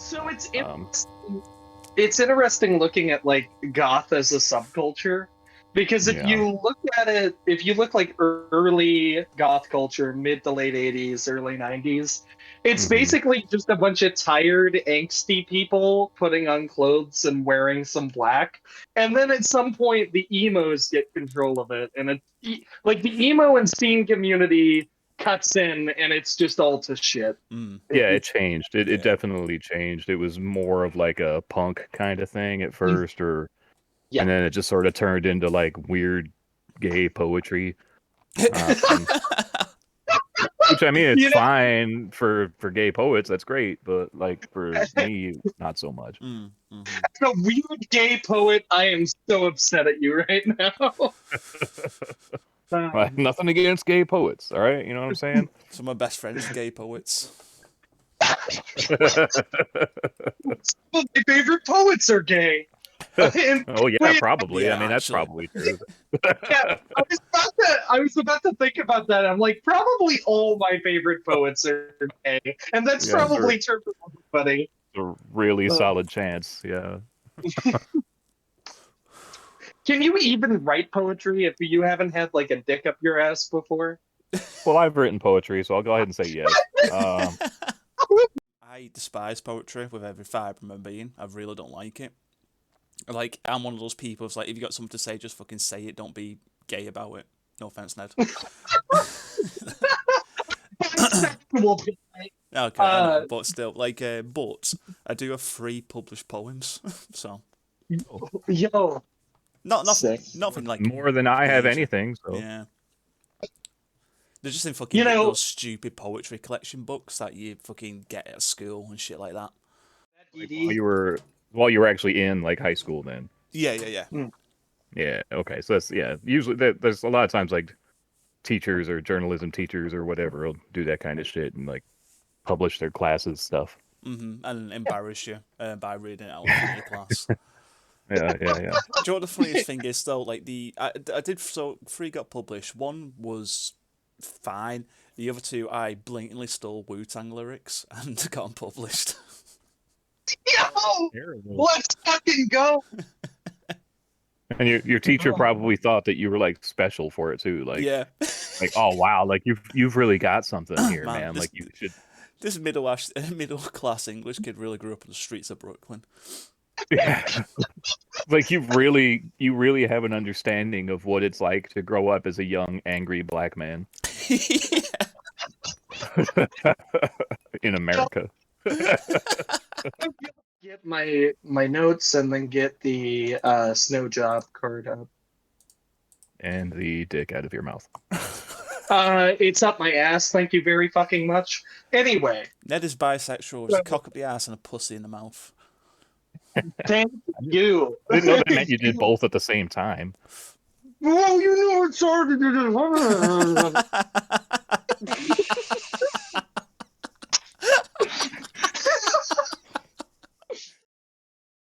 So Um, it's interesting looking at like goth as a subculture because if yeah. you look at it, if you look like early goth culture, mid to late 80s, early 90s, it's hmm basically just a bunch of tired, angsty people putting on clothes and wearing some black. And then at some point, the emos get control of it. And like the emo and scene community cuts in and it's just all to shit. Mm. Yeah, it It's changed. It Yeah. definitely changed. It was more of like a punk kind of thing at first, and yeah. then it just sort of turned into like weird gay poetry. Um, which I mean, it's You know, fine for gay poets. That's great, but like for me, not so much. Mm. Mhm. a weird gay poet, I am so upset at you right now. Like, nothing against gay poets, all right? You know what I'm saying? Some of my best friends are gay poets. My favorite poets are gay. And Oh yeah, wait, probably. I Yeah, mean, that's actually. probably true. yeah, I was about to think about that. I'm like, probably all my favorite poets are gay, and that's Yeah, probably true for everybody. a really Uh, solid chance. Yeah. Can you even write poetry if you haven't had like a dick up your ass before? Well, I've written poetry, so I'll go ahead and say yes. I despise poetry with every fibre of my being. I really don't like it. Like, I'm one of those people who's like, if you got something to say, just fucking say it. Don't be gay about it. No offense, Ned. Bisexual guy. Okay, I know, but still, like, but I do have 3 published poems, so Yo, sick. nothing like More than I have major. anything, so Yeah. They're just in fucking You know- those stupid poetry collection books that you fucking get at school and shit like that. like, while you were actually in like high school then. Yeah. Yeah, okay. So that's usually there's a lot of times like teachers or journalism teachers or whatever will do that kind of shit and like publish their classes stuff. And embarrass you by reading it out in your class. Yeah. Do you know what the funniest thing is though? Like I did 3 got published. One was fine. The other 2 I blatantly stole Wu-Tang lyrics and got them published. Yo, Terrible. let's fucking go. And your teacher probably thought that you were like special for it too. Like Yeah. like oh wow, like you've really got something here, Man, man. this- Like you should. This middle class English kid really grew up in the streets of Brooklyn. Yeah. Like you really have an understanding of what it's like to grow up as a young, angry black man in America. Get my notes and then get the Snow Job card up. And the dick out of your mouth. It's up my ass. Thank you very fucking much. Anyway, Ned is bisexual. It's a cock up the ass and a pussy in the mouth. thank you. I didn't know that meant you did both at the same time. Well, you know it's hard to do.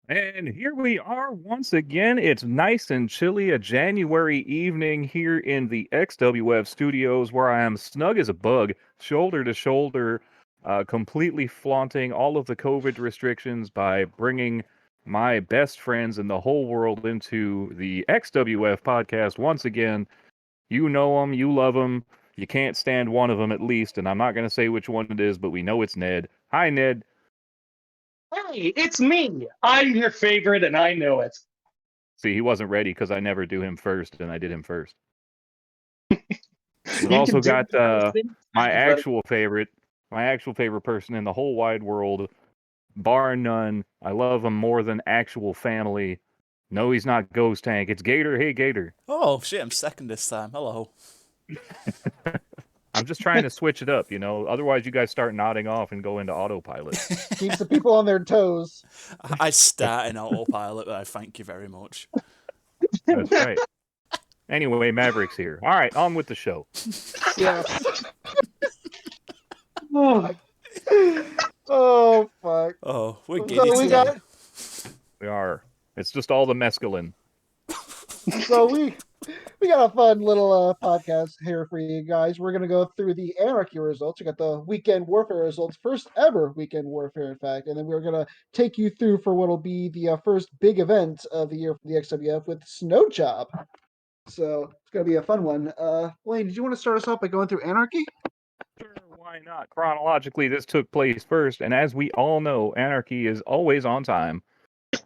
And here we are once again. It's nice and chilly, a January evening here in the XWF studios where I am snug as a bug, shoulder to shoulder, completely flaunting all of the COVID restrictions by bringing my best friends in the whole world into the XWF podcast once again. You know them, you love them, you can't stand one of them at least, and I'm not going to say which one it is, but we know it's Ned. Hi, Ned. Hey, it's me. I'm your favorite, and I know it. See, he wasn't ready because I never do him first, and I did him first. We've You also can do got things, my but- actual favorite person in the whole wide world, bar none. I love him more than actual family. No, he's not Ghost Tank. It's Gator. Hey, Gator. Oh shit! I'm second this time. Hello. I'm just trying to switch it up, you know. Otherwise, you guys start nodding off and go into autopilot. Keeps the people on their toes. I start in autopilot, but I thank you very much. That's right. Anyway, Maverick's here. All right, on with the show. Yeah. Oh, Oh fuck. Oh, we're So giddy we today. got We are. It's just all the mescaline. so we We got a fun little podcast here for you guys. We're going to go through the Anarchy results. We got the Weekend Warfare results, first ever Weekend Warfare, in fact. And then we're going to take you through for what will be the first big event of the year for the XWF with Snow Job. So it's going to be a fun one. Wayne, did you want to start us off by going through Anarchy? Sure, why not? Chronologically, this took place first, and as we all know, Anarchy is always on time.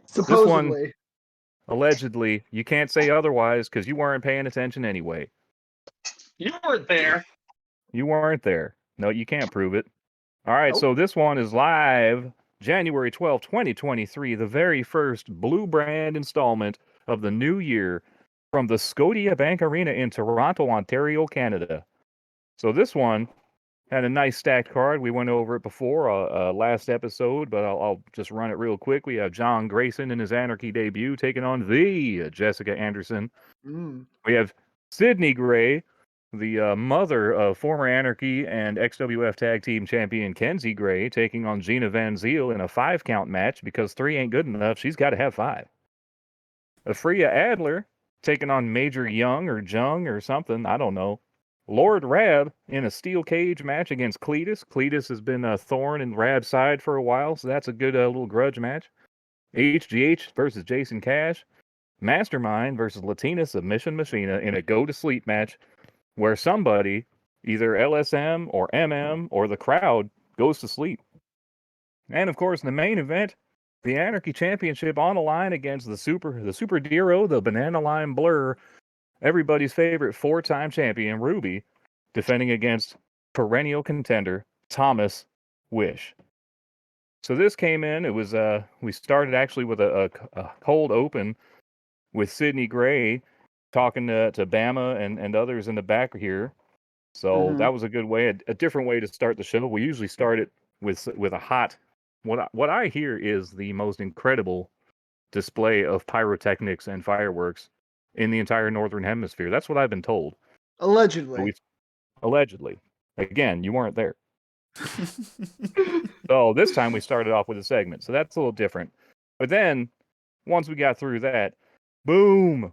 Supposedly. Allegedly, you can't say otherwise because you weren't paying attention anyway. You weren't there. You weren't there. No, you can't prove it. All right, Nope. so this one is live January 12th, 2023, the very first Blue Brand installment of the new year from the Scotia Bank Arena in Toronto, Ontario, Canada. So this one had a nice stacked card. We went over it before last episode, but I'll just run it real quick. We have John Grayson in his Anarchy debut taking on the Jessica Anderson. We have Sydney Gray, the mother of former Anarchy and XWF Tag Team Champion Kenzie Gray, taking on Gina Van Ziel in a 5-count match because 3 ain't good enough. She's got to have 5. Afria Adler taking on Major Young or Jung or something. I don't know. Lord Rab in a steel cage match against Cletus. Cletus has been a thorn in Rab's side for a while, so that's a good little grudge match. HGH versus Jason Cash. Mastermind versus Latina Submission Machina in a go-to-sleep match where somebody, either LSM or MM or the crowd, goes to sleep. And of course, in the main event, the Anarchy Championship on the line against the Super Dero, the Banana Lime Blur, everybody's favorite 4-time champion, Ruby, defending against perennial contender, Thomas Wish. So this came in, it was, we started actually with a cold open with Sydney Gray talking to Bama and others in the back here. So that was a good way, a different way to start the show. We usually start it with a hot, what I hear is the most incredible display of pyrotechnics and fireworks in the entire Northern Hemisphere. That's what I've been told. Allegedly. Allegedly. Again, you weren't there. So this time we started off with a segment. So that's a little different. But then, once we got through that, boom!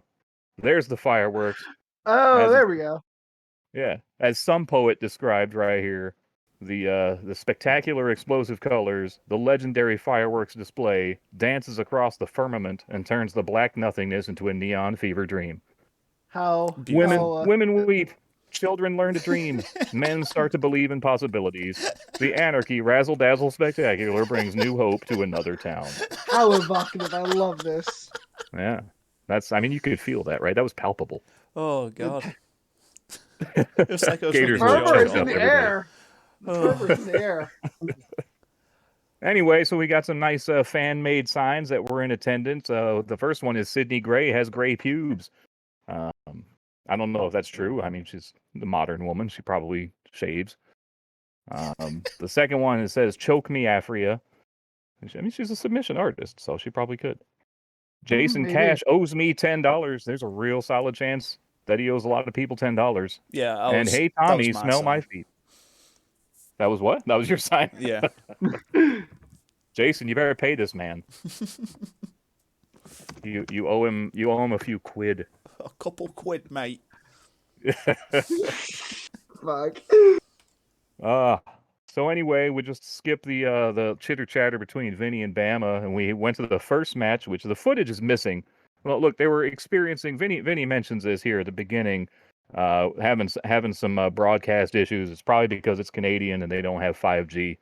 There's the fireworks. Oh, there we go. Yeah. As some poet described right here, the spectacular explosive colors, the legendary fireworks display, dances across the firmament and turns the black nothingness into a neon fever dream. How Women weep, children learn to dream, men start to believe in possibilities. The Anarchy Razzle Dazzle Spectacular brings new hope to another town. How evocative. I love this. Yeah. You could feel that, right? That was palpable. Oh, God. It was like I was Gators making will Fervor a is choke in up the everybody. air. Fervor is in the air. Anyway, so we got some nice fan-made signs that were in attendance. The first one is Sydney Gray has gray pubes. I don't know if that's true. I mean, she's the modern woman. She probably shaves. The second one, it says, choke me, Afria. I mean, she's a submission artist, so she probably could. Jason Maybe. Cash owes me $10. There's a real solid chance that he owes a lot of people $10. Yeah, And hey, Tommy, smell my feet. That was what? That was your sign? Yeah. Jason, you better pay this man. You owe him a few quid. A couple quid, mate. Fuck. So anyway, we just skipped the chitter chatter between Vinny and Bama, and we went to the first match, which the footage is missing. Well, look, they were experiencing. Vinny mentions this here at the beginning, having some broadcast issues. It's probably because it's Canadian and they don't have 5G.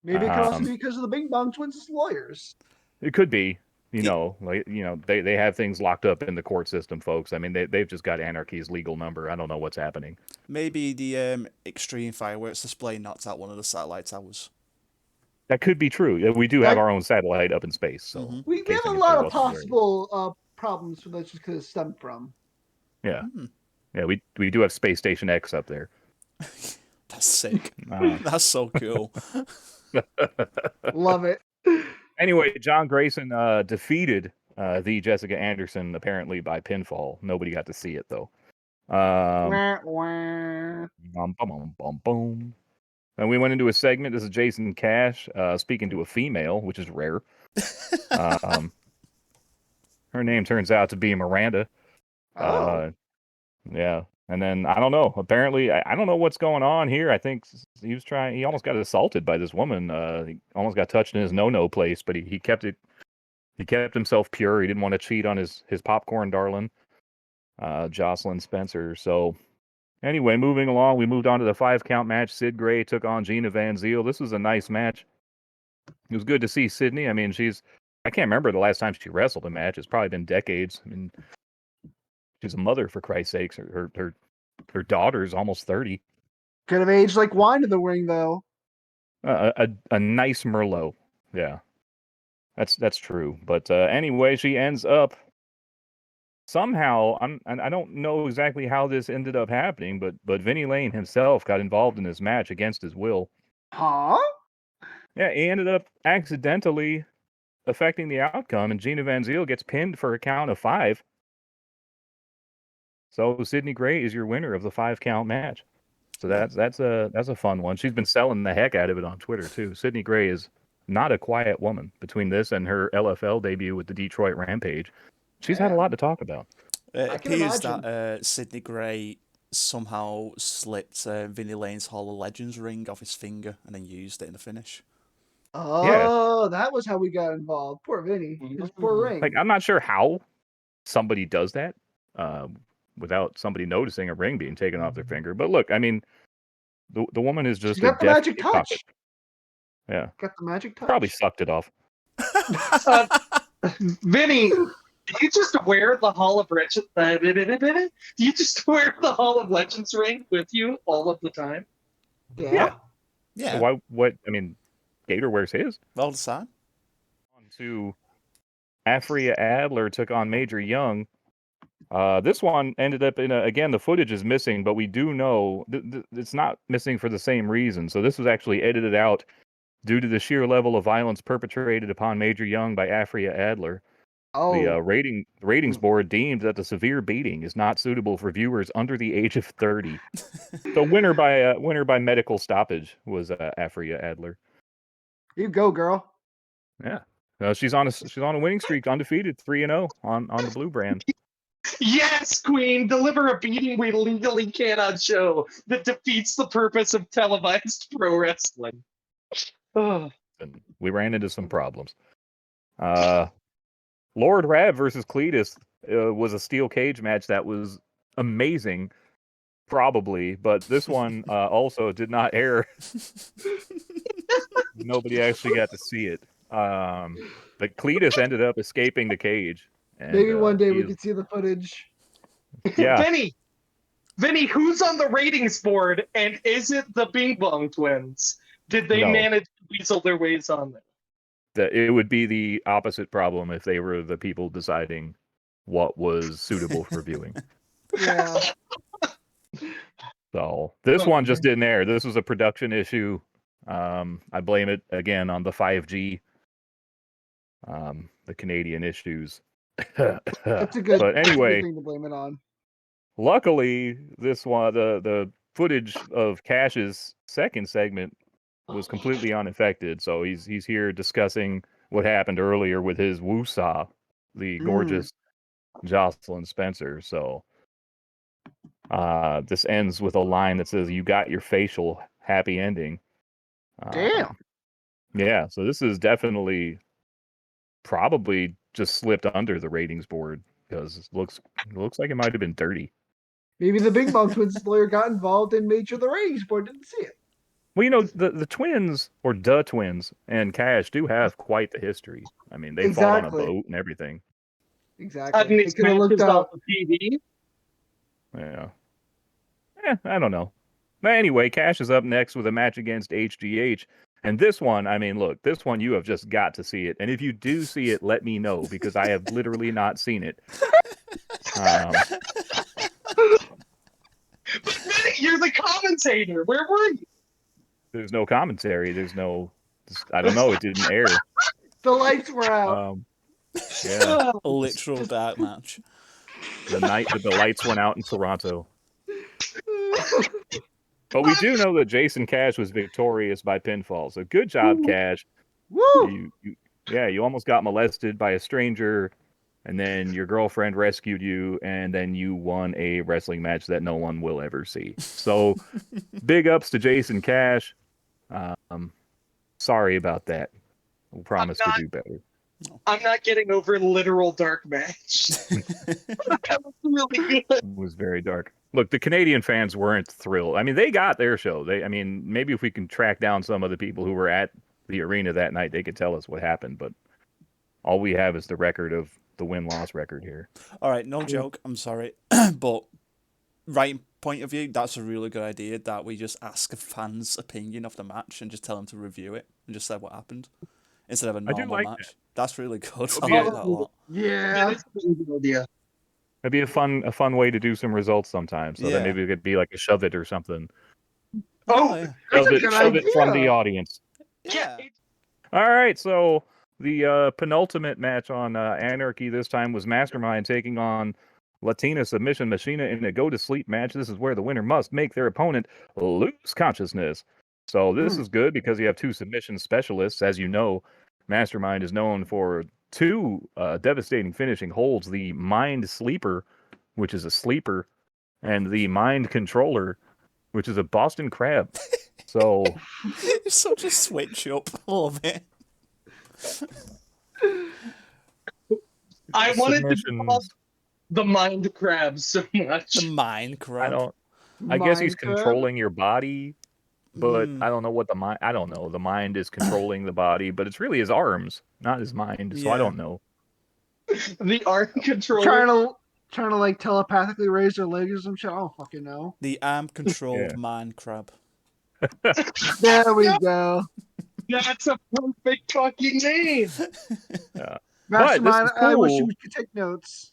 Maybe it could also be because of the Bing Bong Twins' lawyers. It could be. They have things locked up in the court system, folks. I mean, they've just got Anarchy's legal number. I don't know what's happening. Maybe the extreme fireworks display knocked out one of the satellite towers. That could be true. We do have our own satellite up in space, so we have a lot of possible problems for this just could have stemmed from. Yeah, yeah. We do have Space Station X up there. That's sick. That's so cool. Love it. Anyway, John Grayson defeated the Jessica Anderson apparently by pinfall. Nobody got to see it though. And we went into a segment. This is Jason Cash speaking to a female, which is rare. Her name turns out to be Miranda. Yeah. And then I don't know. Apparently, I don't know what's going on here. I think he almost got assaulted by this woman. He almost got touched in his no place, but he kept it. He kept himself pure. He didn't want to cheat on his popcorn darling, Jocelyn Spencer. So anyway, moving along, we moved on to the 5 count match. Sid Gray took on Gina Van Zyl. This was a nice match. It was good to see Sydney. I mean, I can't remember the last time she wrestled a match. It's probably been decades. I mean, she's a mother, for Christ's sakes. Her daughter's almost 30. Could have aged like wine in the ring, though. A nice Merlot. Yeah, that's true. But anyway, she ends up somehow. I don't know exactly how this ended up happening, but Vinnie Lane himself got involved in this match against his will. Huh? Yeah, he ended up accidentally affecting the outcome, and Gina Van Zyl gets pinned for a count of 5. So Sydney Gray is your winner of the 5 count match. So that's a fun one. She's been selling the heck out of it on Twitter too. Sydney Gray is not a quiet woman. Between this and her LFL debut with the Detroit Rampage, she's had a lot to talk about. It I can appears imagine. that Sydney Gray somehow slipped Vinnie Lane's Hall of Legends ring off his finger and then used it in the finish. Oh, that was how we got involved. Poor Vinny. His poor ring. Like, I'm not sure how somebody does that without somebody noticing a ring being taken off their finger. But look, I mean, the woman is just She got the deft magic touch. pickpocket. Yeah, Got the magic touch. probably sucked it off. Vinny, do you just wear the Hall of Legends? Do you just wear the Hall of Legends ring with you all of the time? Yeah. Yeah, So what? I mean, Gator wears his. all the time. On to Afria Adler took on Major Young. This one ended up again, the footage is missing, but we do know it's not missing for the same reason. So this was actually edited out due to the sheer level of violence perpetrated upon Major Young by Afria Adler. Oh. The ratings board deemed that the severe beating is not suitable for viewers under the age of 30. So winner by medical stoppage was Afria Adler. You go, girl. Yeah. She's on a winning streak, undefeated, 3-0 on the blue brand. Yes, Queen, deliver a beating we legally cannot show that defeats the purpose of televised pro wrestling. Oh. And we ran into some problems. Lord Rab versus Cletus was a steel cage match that was amazing, probably, but this one also did not air. Nobody actually got to see it. But Cletus ended up escaping the cage. And, Maybe one day we could see the footage. Yeah. Vinny, who's on the ratings board, and is it the Bing Bong twins? Did they No. manage to weasel their ways on there? It would be the opposite problem if they were the people deciding what was suitable for viewing. Yeah. So this one just didn't air. This was a production issue. I blame it again on the 5G, the Canadian issues. That's a good, But anyway, thing to blame it on. luckily, this one, the footage of Cash's second segment was completely unaffected. So he's here discussing what happened earlier with his Woosaw, the gorgeous Jocelyn Spencer. So this ends with a line that says, "You got your facial happy ending." Damn. Yeah, so this is definitely probably just slipped under the ratings board because it looks like it might have been dirty. Maybe the Big Bong Twins lawyer got involved and made sure the ratings board didn't see it. Well, you know, the twins, or the twins, and Cash do have quite the history. I mean, they fought on a boat and everything. Exactly. Having these They could have looked matches out. off the TV. Yeah. I don't know. But anyway, Cash is up next with a match against HGH. And this one, I mean, look, this one you have just got to see it. And if you do see it, let me know, because I have literally not seen it. You're the commentator. Where were you? There's no commentary. There's no, I don't know. It didn't air. The lights were out. Yeah. A literal dark match. The night that the lights went out in Toronto. But we do know that Jason Cash was victorious by pinfall. So good job, Cash. Woo! You almost got molested by a stranger and then your girlfriend rescued you, and then you won a wrestling match that no one will ever see. So, big ups to Jason Cash. Sorry about that. We'll promise to do better. I'm not getting over literal dark match. That was really good. It was very dark. Look, the Canadian fans weren't thrilled. I mean, they got their show. Maybe if we can track down some of the people who were at the arena that night, they could tell us what happened. But all we have is the record of the win-loss record here. All right, no joke. I'm sorry, but right point of view, that's a really good idea. That we just ask a fan's opinion of the match and just tell them to review it and just say what happened instead of a normal like match. That's really good. I be like that a lot. Yeah. That is a really good idea. It'd be a fun way to do some results sometimes. So that Yeah. maybe it could be like a shove it or something. Oh, yeah. That's a good Shove it from the idea. audience. Yeah. All right, so the penultimate match on Anarchy this time was Mastermind taking on Latina Submission Machina in a go-to-sleep match. This is where the winner must make their opponent lose consciousness. So this is good because you have two submission specialists. As you know, Mastermind is known for two devastating finishing holds, the Mind Sleeper, which is a sleeper, and the Mind Controller, which is a Boston Crab. So... It's such a switch up. I love it. I wanted to call submissions. the mind crab so much. The Minecraft. I don't. I guess he's Minecraft? controlling your body, but Hmm. I don't know what the mind. I don't know. The mind is controlling the body, but it's really his arms, not his mind. So I Yeah. don't know. The arm controller. Trying to like telepathically raise their legs or some shit. I don't fucking know. The arm-controlled Yeah. Minecraft. There we go. That's a perfect fucking name. Mastermind, is I wish cool. you could take notes.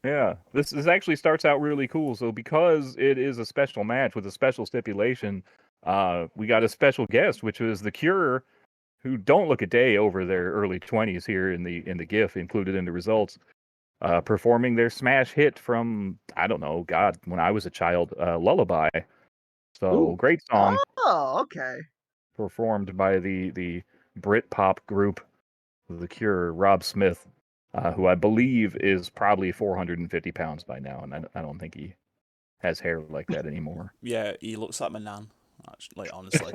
Yeah, this actually starts out really cool. So because it is a special match with a special stipulation, we got a special guest, which was the Cure, who don't look a day over their early 20s here in the GIF included in the results. Performing their smash hit from, I don't know, God, when I was a child, Lullaby. So Ooh. great song Oh, okay. performed by the Brit pop group, The Cure, Rob Smith, who I believe is probably 450 pounds by now, and I don't think he has hair like that anymore. Yeah, he looks like my nan. Actually, honestly.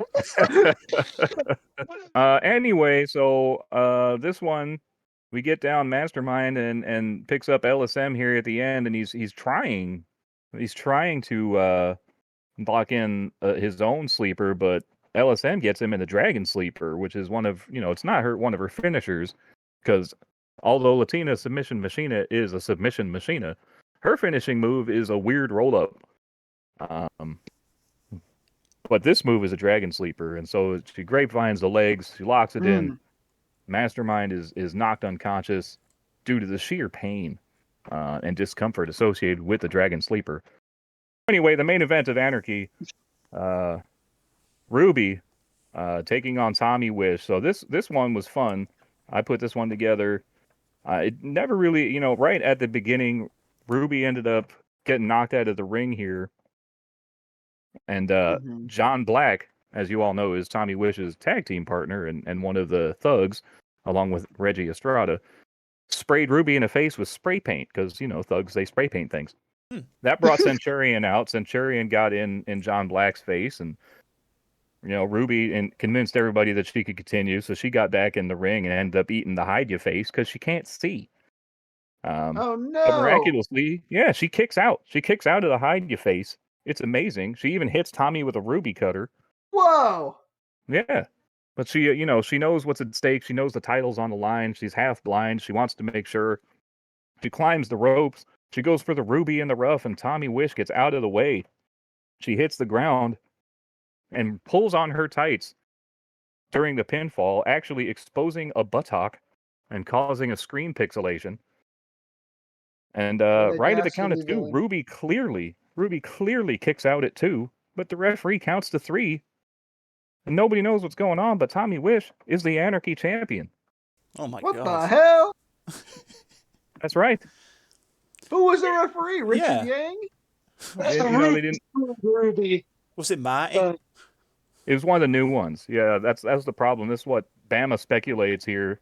Anyway, so this one we get down Mastermind and picks up LSM here at the end, and he's trying to lock in his own sleeper, but LSM gets him in the Dragon Sleeper, which is one of it's not one of her finishers, because although Latina Submission Machina is a submission machina, her finishing move is a weird roll up. But this move is a Dragon Sleeper, and so she grapevines the legs, she locks it in. Mastermind is knocked unconscious due to the sheer pain and discomfort associated with the Dragon Sleeper. Anyway, the main event of Anarchy, Ruby taking on Tommy Wish. So this one was fun. I put this one together. It never really, right at the beginning, Ruby ended up getting knocked out of the ring here. And John Black, as you all know, is Tommy Wish's tag team partner and one of the thugs, along with Reggie Estrada, sprayed Ruby in the face with spray paint because, thugs, they spray paint things. That brought Centurion out. Centurion got in John Black's face, and Ruby convinced everybody that she could continue, so she got back in the ring and ended up eating the hide your face because she can't see. Oh But no! miraculously, yeah, she kicks out. She kicks out of the hide your face. It's amazing. She even hits Tommy with a ruby cutter. Whoa! Yeah. But she, she knows what's at stake. She knows the title's on the line. She's half blind. She wants to make sure. She climbs the ropes. She goes for the ruby in the rough, and Tommy Wish gets out of the way. She hits the ground and pulls on her tights during the pinfall, actually exposing a buttock and causing a screen pixelation. And What a right at the count of dastardly two, villain. Ruby clearly kicks out at 2, but the referee counts to 3. And nobody knows what's going on, but Tommy Wish is the Anarchy champion. Oh my What god. the hell? That's right. Who was the referee? Richard Yeah. Yang? They didn't. Ruby. Was it Marty? It was one of the new ones. Yeah, that's the problem. This is what Bama speculates here.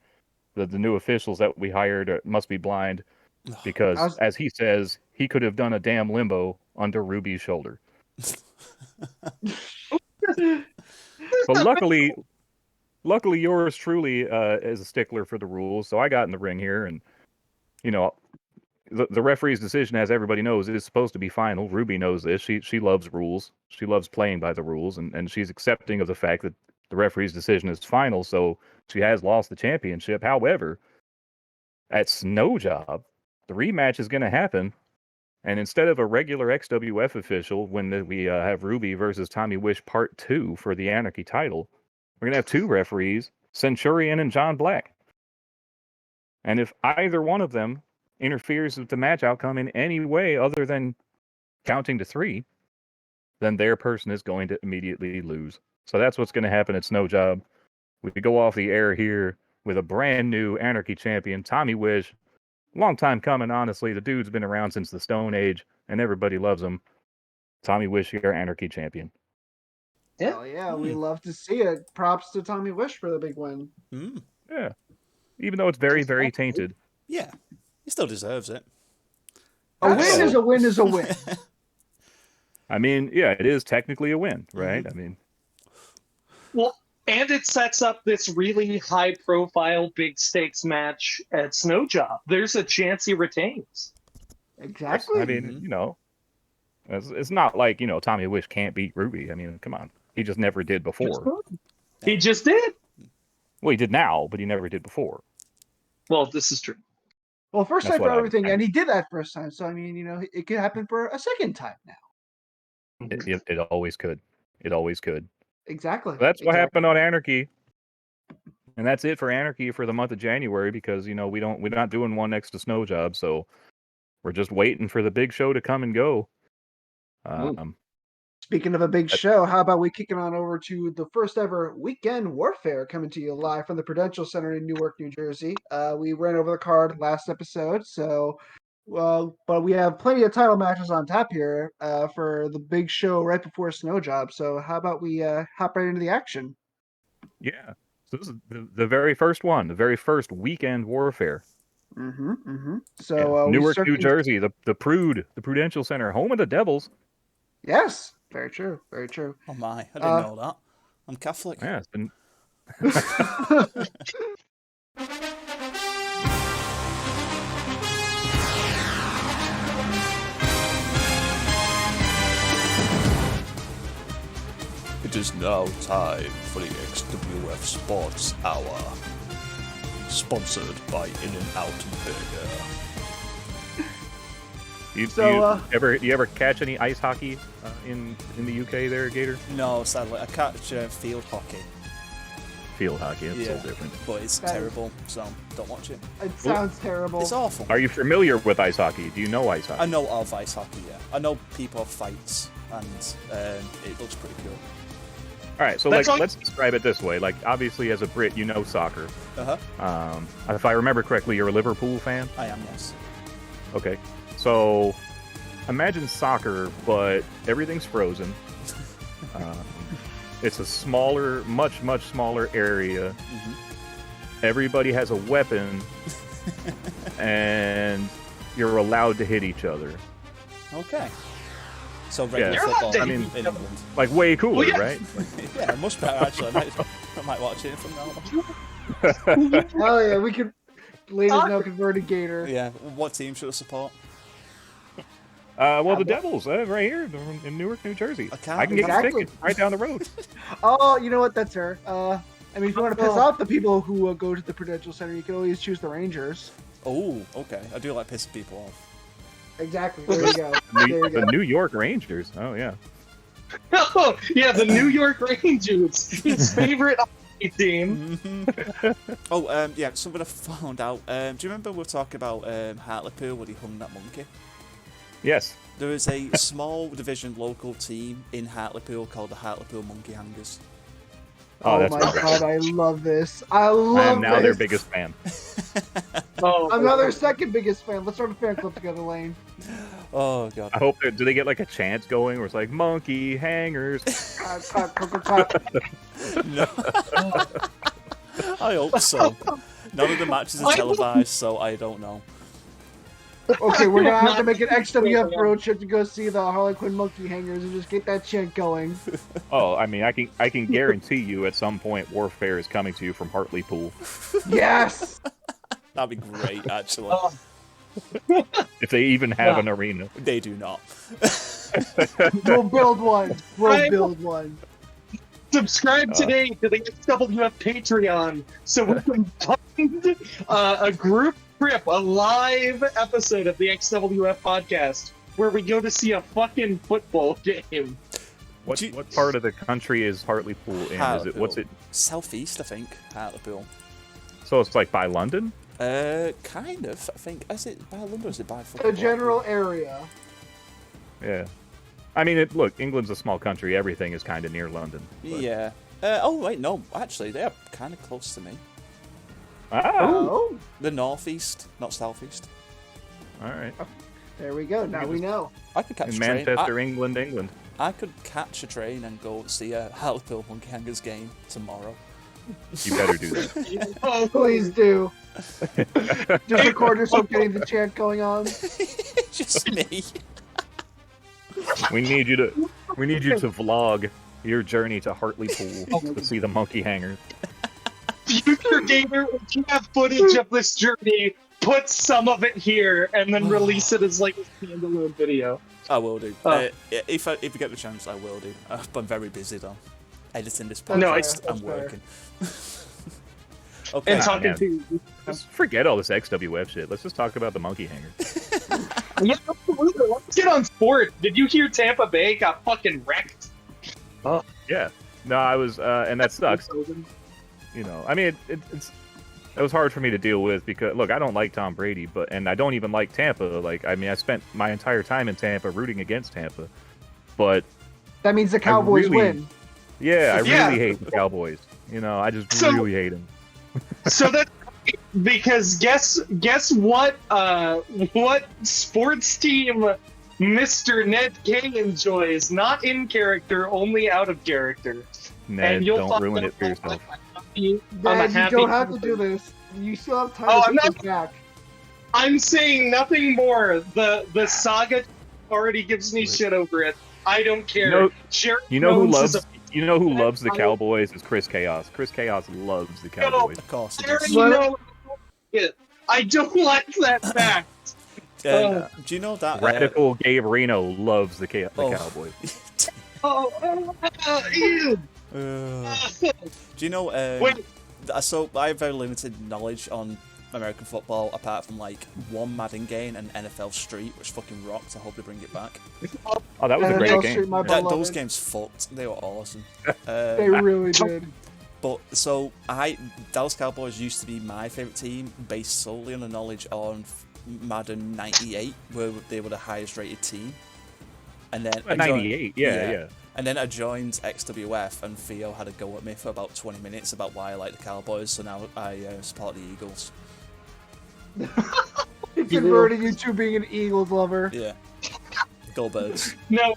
That the new officials that we hired must be blind. But Tommy Wish is the Anarchy champion. because, as he says, he could have done a damn limbo under Ruby's shoulder. But luckily yours truly is a stickler for the rules, so I got in the ring here, and you know, the referee's decision, as everybody knows, is supposed to be final. Ruby knows this. She loves rules. She loves playing by the rules, and she's accepting of the fact that the referee's decision is final, so she has lost the championship. However, at Snow Job, the rematch is going to happen, and instead of a regular XWF official, when we have Ruby versus Tommy Wish Part 2 for the Anarchy title, we're going to have two referees, Centurion and John Black. And if either one of them interferes with the match outcome in any way other than counting to 3, then their person is going to immediately lose. So that's what's going to happen at Snow Job. We go off the air here with a brand new Anarchy champion, Tommy Wish. Long time coming, honestly. The dude's been around since the Stone Age, and everybody loves him. Tommy Wish, your Anarchy champion. Yeah. Oh, yeah, we love to see it. Props to Tommy Wish for the big win. Yeah. Even though it's very, very tainted. Yeah. He still deserves it. A win is a win is a win. I mean, yeah, it is technically a win, right? I mean, well, and it sets up this really high-profile, big-stakes match at Snow Job. There's a chance he retains. Exactly. I mean, you know, it's not like, you know, Tommy Wish can't beat Ruby. I mean, come on. He just never did before. He just did. Well, he did now, but he never did before. Well, this is true. Well, first time for everything, and he did that first time. So, I mean, you know, it could happen for a second time now. It always could. It always could. Exactly. That's what happened on Anarchy. And that's it for Anarchy for the month of January, because, you know, we're not doing one next to Snow Job, so we're just waiting for the big show to come and go. Speaking of a big show, how about we kick it on over to the first ever Weekend Warfare coming to you live from the Prudential Center in Newark, New Jersey. We ran over the card last episode, so but we have plenty of title matches on tap here for the big show right before Snow Job. So how about we hop right into the action? Yeah. So this is the very first one, the very first Weekend Warfare. So Newark, New Jersey, the Prudential Center, home of the Devils. Yes, very true, very true. Oh my, I didn't know that. I'm Catholic. Yeah, it's been... It is now time for the XWF Sports Hour. Sponsored by In-N-Out Burger. You ever catch any ice hockey in the UK there, Gator? No, sadly. I catch field hockey. Field hockey, it's so different. But it's terrible, so don't watch it. It sounds terrible. It's awful. Are you familiar with ice hockey? Do you know ice hockey? I know of ice hockey, yeah. I know people have fights, and it looks pretty cool. All right, so let's describe it this way. Like, obviously, as a Brit, you know soccer. If I remember correctly, you're a Liverpool fan? I am, yes. Okay. So, imagine soccer, but everything's frozen. It's a smaller, much smaller area. Everybody has a weapon, and you're allowed to hit each other. Okay. So regular football in England. Like, way cooler, right? Yeah, much better, actually. I might watch it from now on. Oh, yeah, we could... Ladies know converted Gator. Yeah, what team should I support? Well, the Devils, right here in Newark, New Jersey. I can get a ticket right down the road. Oh, you know what? That's her. I mean, if you want to piss off the people who go to the Prudential Center, you can always choose the Rangers. Oh, okay. I do like pissing people off. Exactly. There you go. The New York Rangers. Oh, yeah. Oh, yeah, the New York Rangers. His favorite hockey team. Yeah, something I found out. Do you remember we were talking about Hartlepool when he hung that monkey? Yes. There is a small division local team in Hartlepool called the Hartlepool Monkey Hangers. Oh my god, I love this. I am now their biggest fan. I'm now their second biggest fan. Let's start a fan club together, Lane. Oh god. I hope do they get like a chant going where it's like monkey hangers? No. I hope so. None of the matches are televised, so I don't know. Okay, we're gonna have to Not- make an XWF road trip to go see the Harlequin monkey hangers and just get that chant going. Oh, I mean, I can guarantee you at some point Warfare is coming to you from Hartlepool. Yes. That'd be great, actually. Oh, If they even have Yeah. an arena. They do not. We'll build one. We'll Right. build one. subscribe today to the XWF Patreon so we can find a group trip, a live episode of the XWF podcast where we go to see a fucking football game. What part of the country is Hartlepool in? Is it what's it? Southeast, I think. Hartlepool. So it's like by London? Kind of. I think. Is it by London or is it by The general area. Yeah. I mean, look, England's a small country. Everything is kind of near London. But... Yeah. Oh wait, no. Actually, they are kind of close to me. Oh. The northeast, not southeast. All right. There we go. Now we know. I could catch In a train. Manchester, England. I could catch a train and go see a Hartlepool Monkey Hangers game tomorrow. You better do that. Oh, Please do. Just record yourself getting the chant going on. Just me. We need you to vlog your journey to Hartlepool to see the monkey hangers. Future gamer, if you have footage of this journey, put some of it here and then release it as like a standalone video. I will do. Oh. If you get the chance, I will do. But I'm very busy though. Editing this podcast, No, I'm working. Okay. And talking man. to Just forget all this XWF shit. Let's just talk about the monkey hangers. yeah, absolutely. Let's get on sport. Did you hear Tampa Bay got fucking wrecked? Yeah. No, I was, and that sucks. You know, I mean, it was hard for me to deal with because, look, I don't like Tom Brady, and I don't even like Tampa. Like, I mean, I spent my entire time in Tampa rooting against Tampa, but That means the Cowboys really- win. yeah, I Yeah. really hate the Cowboys. You know, I just So- really hate them. So that's because guess what sports team Mr. Ned K enjoys, not in character, only out of character. Ned, and you'll don't find ruin out it for yourself. I'm a Dad, you happy don't have to person. do this. You still have time Oh, to I'm take not- this back. I'm saying nothing more. The saga already gives me shit over it. I don't care. You know who Jones is loves the Cowboys is Chris Chaos. Chris Chaos loves the Cowboys. Of course. I It already is. know it. I don't like that fact. Do you know that Radical Gabe Reno loves the Oh. Cowboys. Ew. Do you know? Wait. So I have very limited knowledge on American football, apart from like one Madden game and NFL Street, which fucking rocked. I hope they bring it back. Oh, that was a great NFL game. Street, my Those beloved. games fucked. They were awesome. They really did. But so Dallas Cowboys used to be my favorite team, based solely on the knowledge on Madden '98, where they were the highest rated team. And then I joined- 98, yeah. And then I joined XWF, and Theo had a go at me for about 20 minutes about why I like the Cowboys. So now I support the Eagles. He converted you to being an Eagles lover. Yeah, go Birds. No.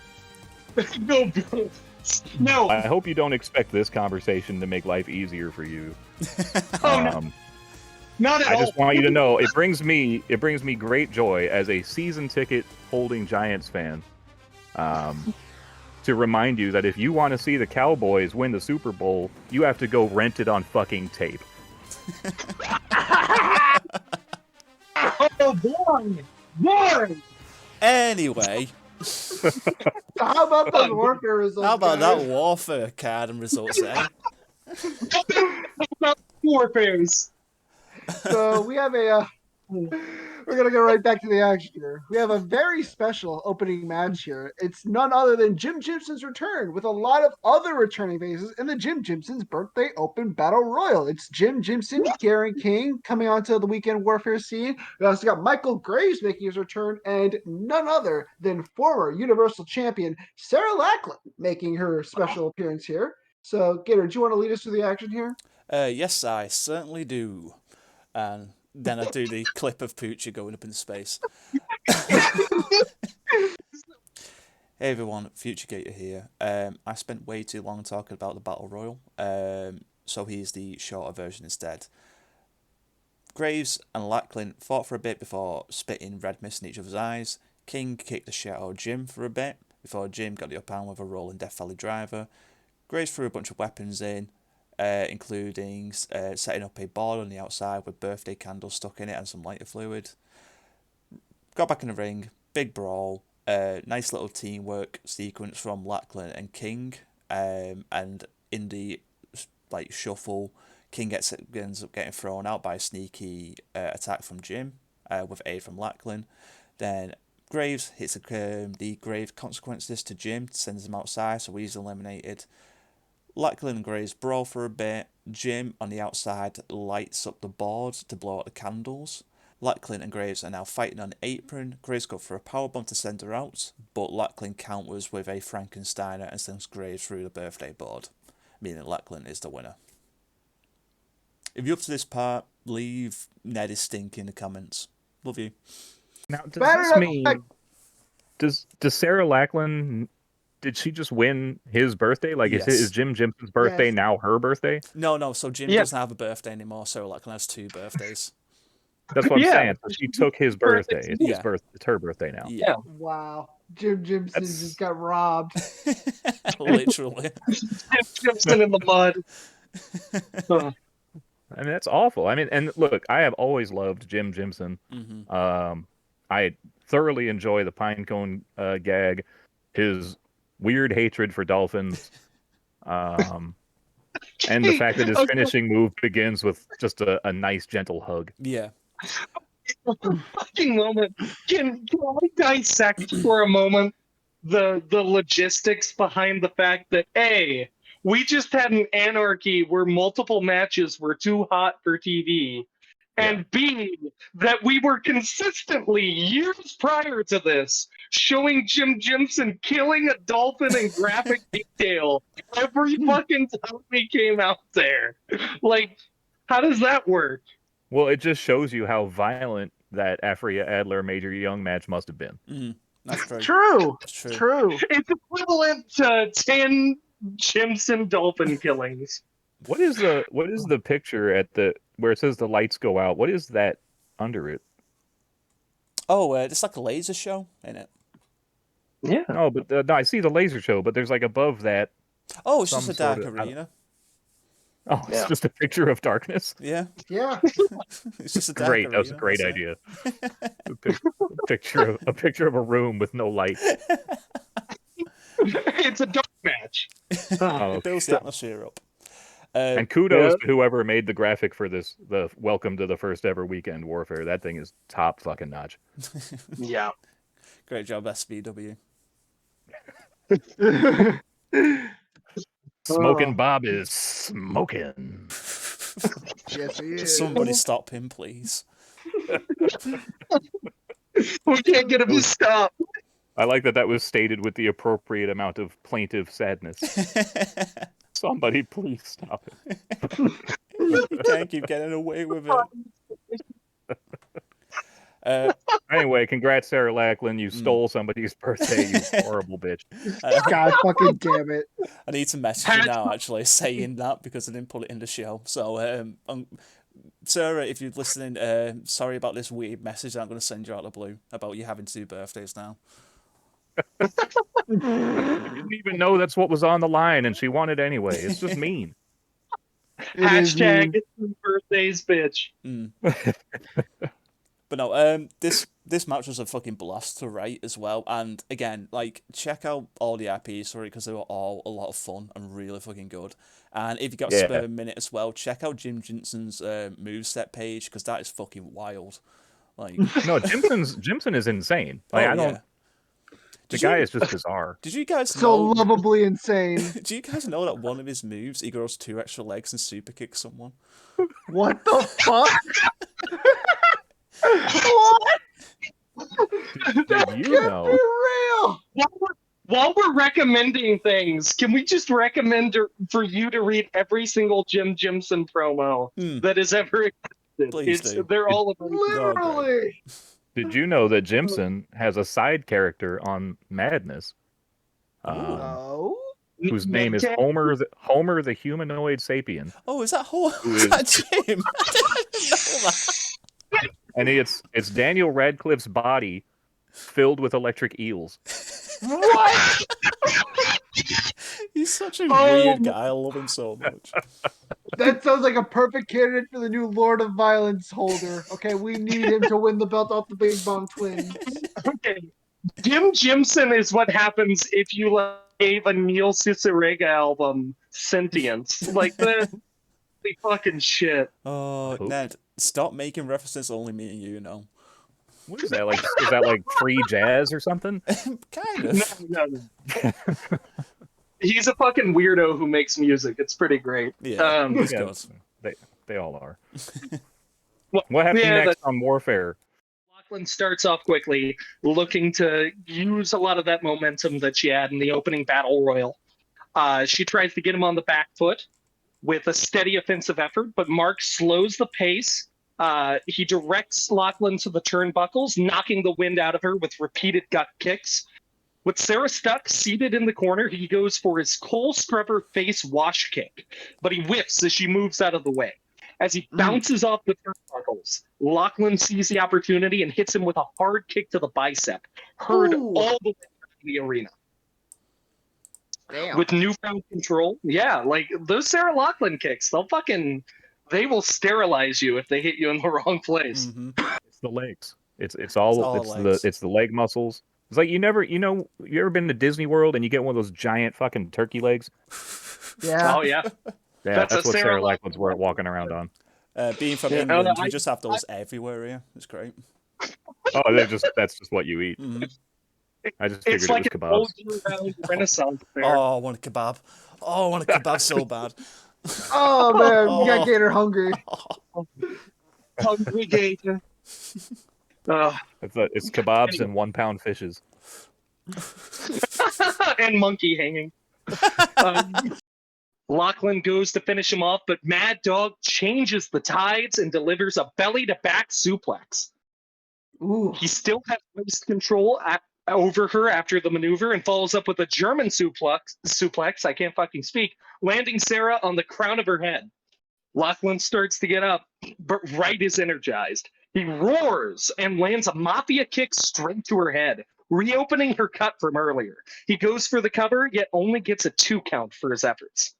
No. No. I hope you don't expect this conversation to make life easier for you. Oh, no. Not at I all. just want you to know it brings me great joy as a season ticket holding Giants fan. To remind you that if you want to see the Cowboys win the Super Bowl, you have to go rent it on fucking tape. Oh, boy. Anyway, How about those warfare results? how about guys? that warfare card and results then? Warfares. So we have a. We're gonna go right back to the action here. We have a very special opening match here. It's none other than Jim Gibson's return, with a lot of other returning faces in the Jim Gibson's birthday open battle royal. It's Jim Gibson, Gary King coming onto the weekend warfare scene. We also got Michael Graves making his return, and none other than former Universal Champion Sarah Lacklan making her special appearance here. So, Gator, do you want to lead us through the action here? Yes, I certainly do. And then I do the clip of Poocher going up into space. Hey everyone, Future Gator here. I spent way too long talking about the Battle Royal, so here's the shorter version instead. Graves and Lacklan fought for a bit before spitting red mist in each other's eyes. King kicked the shit out of Jim for a bit before Jim got the upper hand with a rolling Death Valley driver. Graves threw a bunch of weapons in, including setting up a board on the outside with birthday candles stuck in it and some lighter fluid. Got back in the ring, big brawl, nice little teamwork sequence from Lacklan and King, and in the shuffle, King ends up getting thrown out by a sneaky attack from Jim with aid from Lacklan. Then Graves hits the grave consequences to Jim, sends him outside, so he's eliminated. Lacklan and Graves brawl for a bit. Jim on the outside lights up the board to blow out the candles. Lacklan and Graves are now fighting on the apron. Graves go for a powerbomb to send her out, but Lacklan counters with a Frankensteiner and sends Graves through the birthday board, meaning Lacklan is the winner. If you're up to this part, leave Ned is stink in the comments. Love you. Now, does this mean... Does Sarah Lacklan... Did she just win his birthday? Like, Yes. is Jim Jimpson's birthday now her birthday? No, so Jim doesn't have a birthday anymore, so Lacklan has 2 birthdays. That's what I'm saying. So she took his birthday. Yeah. It's her birthday now. Yeah. Wow. Jim Jimson just got robbed. Literally. Jimson in the mud. I mean, that's awful. I mean, and look, I have always loved Jim Jimpson. Mm-hmm. I thoroughly enjoy the Pinecone gag, his weird hatred for dolphins, and the fact that his finishing move begins with just a nice, gentle hug. Yeah. Fucking moment. Can I dissect for a moment the logistics behind the fact that A, we just had an anarchy where multiple matches were too hot for TV, and B, that we were consistently, years prior to this, showing Jim Jimpson killing a dolphin in graphic detail every fucking time he came out there. Like, how does that work? Well, it just shows you how violent that Afria Adler Major Young match must have been. Mm-hmm. That's True. true. It's equivalent to 10 Jimpson dolphin killings. What is the picture at the where it says the lights go out? What is that under it? Oh, it's like a laser show, isn't it? Yeah. No, but no, I see the laser show, but there's like above that. Oh, it's just a dark arena. Oh, it's just a picture of darkness. Yeah. Yeah. It's just a dark Great. arena. That was a great idea. a picture of a room with no light. It's a dark match. It builds the atmosphere up. And kudos to whoever made the graphic for this, the welcome to the first ever weekend warfare. That thing is top fucking notch. Yeah. Great job, SVW. Smoking Bob is smoking. Yes, he is. Somebody stop him, please. We can't get him to stop. I like that was stated with the appropriate amount of plaintive sadness. Somebody please stop it. Can't keep getting away with it. Anyway, congrats, Sarah Lacklan. You stole somebody's birthday, you horrible bitch. God fucking damn it. I need to message you now, actually, saying that because I didn't put it in the show. So, Sarah, if you're listening, sorry about this weird message that I'm going to send you out of the blue about you having 2 birthdays now. I didn't even know that's what was on the line, and she won it anyway. It's just mean. Hashtag it's birthdays, bitch. But no, this match was a fucking blast to write as well. And again, like, check out all the IPs for it because they were all a lot of fun and really fucking good. And if you got a spare minute as well, check out Jim Jimpson's moveset page because that is fucking wild. Like, no, Jimpson is insane. Like, the guy is just bizarre. Did you guys so know... lovably insane? Do you guys know that one of his moves, he grows 2 extra legs and super kicks someone? What the fuck? What? Did you know? Real. While we're recommending things, can we just recommend for you to read every single Jim Jimpson promo that has ever existed? Please do. They're all about Literally. Did you know that Jimpson has a side character on Madness? No. whose name is Okay. Homer the humanoid sapien, Oh, is that Who is that Jim? I didn't know that. and it's Daniel Radcliffe's body filled with electric eels. What? He's such a Oh, weird guy. I love him so much. That sounds like a perfect candidate for the new Lord of Violence holder. Okay, we need him to win the belt off the Big Bong Twins. okay. Jim Jimson is what happens if you gave a Neil Cicerega album sentience. Like the fucking shit. Oh, Who? Ned, stop making references only me and you know. What is that like? Is that like free jazz or something? Kind No, of. no. He's a fucking weirdo who makes music. It's pretty great. Yeah, he's Yeah, good. they all are. Well, What happened yeah, next on Warfare? Lacklan starts off quickly, looking to use a lot of that momentum that she had in the opening battle royal. She tries to get him on the back foot with a steady offensive effort, but Mark slows the pace. He directs Lacklan to the turnbuckles, knocking the wind out of her with repeated gut kicks. With Sarah stuck, seated in the corner, he goes for his coal scrubber face wash kick, but he whiffs as she moves out of the way. As he bounces off the turnbuckles, Lacklan sees the opportunity and hits him with a hard kick to the bicep, heard Ooh. all the way through the arena. Damn. With newfound control, yeah, like those Sarah Lacklan kicks, they will sterilize you if they hit you in the wrong place. Mm-hmm. It's the legs. It's legs. the leg muscles. It's like you ever been to Disney World and you get one of those giant fucking turkey legs? Yeah. Oh yeah, Yeah, That's a that's what Sarah Sarah Lacklan Lacklan's leg. walking around on. Being from Yeah, England, I- we just have those everywhere here. It's great. Oh, that's just what you eat. Mm-hmm. I just it's figured like it an was kebabs. all-year-round Renaissance fair. Oh, I want a kebab. Oh, I want a kebab so bad. Oh man, we got Oh. Gator hungry. Hungry Gator. It's kebabs and 1 pound fishes. And monkey hanging. Lacklan goes to finish him off, but Mad Dog changes the tides and delivers a belly-to-back suplex. Ooh. He still has waist control over her after the maneuver and follows up with a German suplex. I can't fucking speak, landing Sarah on the crown of her head. Lacklan starts to get up, but Wright is energized. He roars and lands a mafia kick straight to her head, reopening her cut from earlier. He goes for the cover, yet only gets a 2 count for his efforts.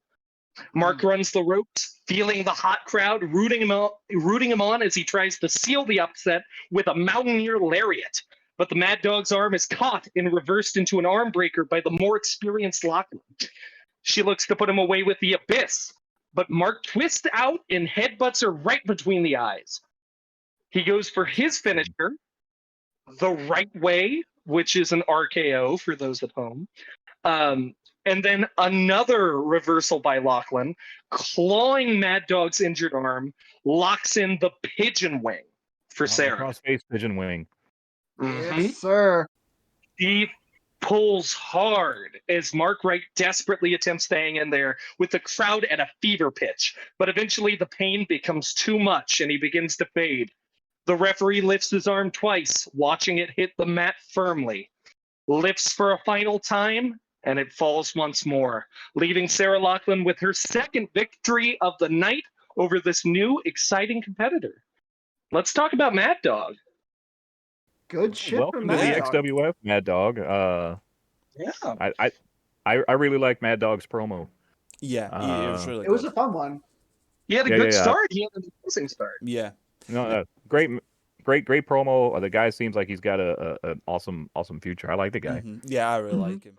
Mark runs the ropes, feeling the hot crowd rooting him on as he tries to seal the upset with a Mountaineer lariat. But the Mad Dog's arm is caught and reversed into an arm breaker by the more experienced Lacklan. She looks to put him away with the Abyss, but Mark twists out and headbutts her right between the eyes. He goes for his finisher, the right way, which is an RKO for those at home. And then another reversal by Lacklan, clawing Mad Dog's injured arm, locks in the pigeon wing for Sarah. Crossface pigeon wing. Yes, sir. He pulls hard as Mark Wright desperately attempts to hang in there with the crowd at a fever pitch. But eventually the pain becomes too much and he begins to fade. The referee lifts his arm twice, watching it hit the mat firmly. Lifts for a final time, and it falls once more, leaving Sarah Lacklan with her second victory of the night over this new, exciting competitor. Let's talk about Mad Dog. Good shit Welcome from to the Mad Dog. XWF, Mad Dog. Yeah. I really like Mad Dog's promo. Yeah, it was really It was good. a fun one. He had a good start. He had an amazing start. Yeah. No, great promo. The guy seems like he's got an awesome future. I like the guy. Mm-hmm. Yeah, I really like him.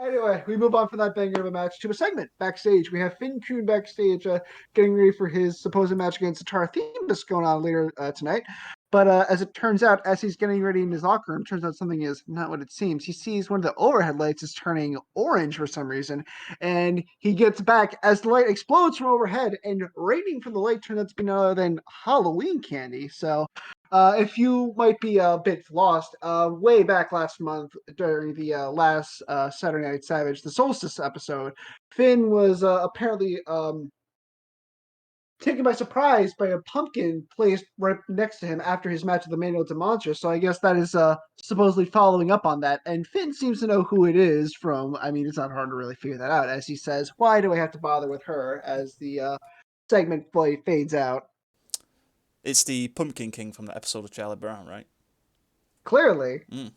Anyway, we move on from that banger of a match to a segment backstage. We have Finn Kuhn backstage getting ready for his supposed match against Atara Themis going on later tonight. But as it turns out, as he's getting ready in his locker room, turns out something is not what it seems. He sees one of the overhead lights is turning orange for some reason, and he gets back as the light explodes from overhead, and raining from the light turns out to be none other than Halloween candy. So if you might be a bit lost, way back last month during the last Saturday Night Savage, the Solstice episode, Finn was apparently taken by surprise by a pumpkin placed right next to him after his match with the Man the Monster. So I guess that is supposedly following up on that. And Finn seems to know who it is from. I mean, it's not hard to really figure that out, as he says, "Why do I have to bother with her?" As the segment fades out. It's the Pumpkin King from the episode of Charlie Brown, right? Clearly. Mm.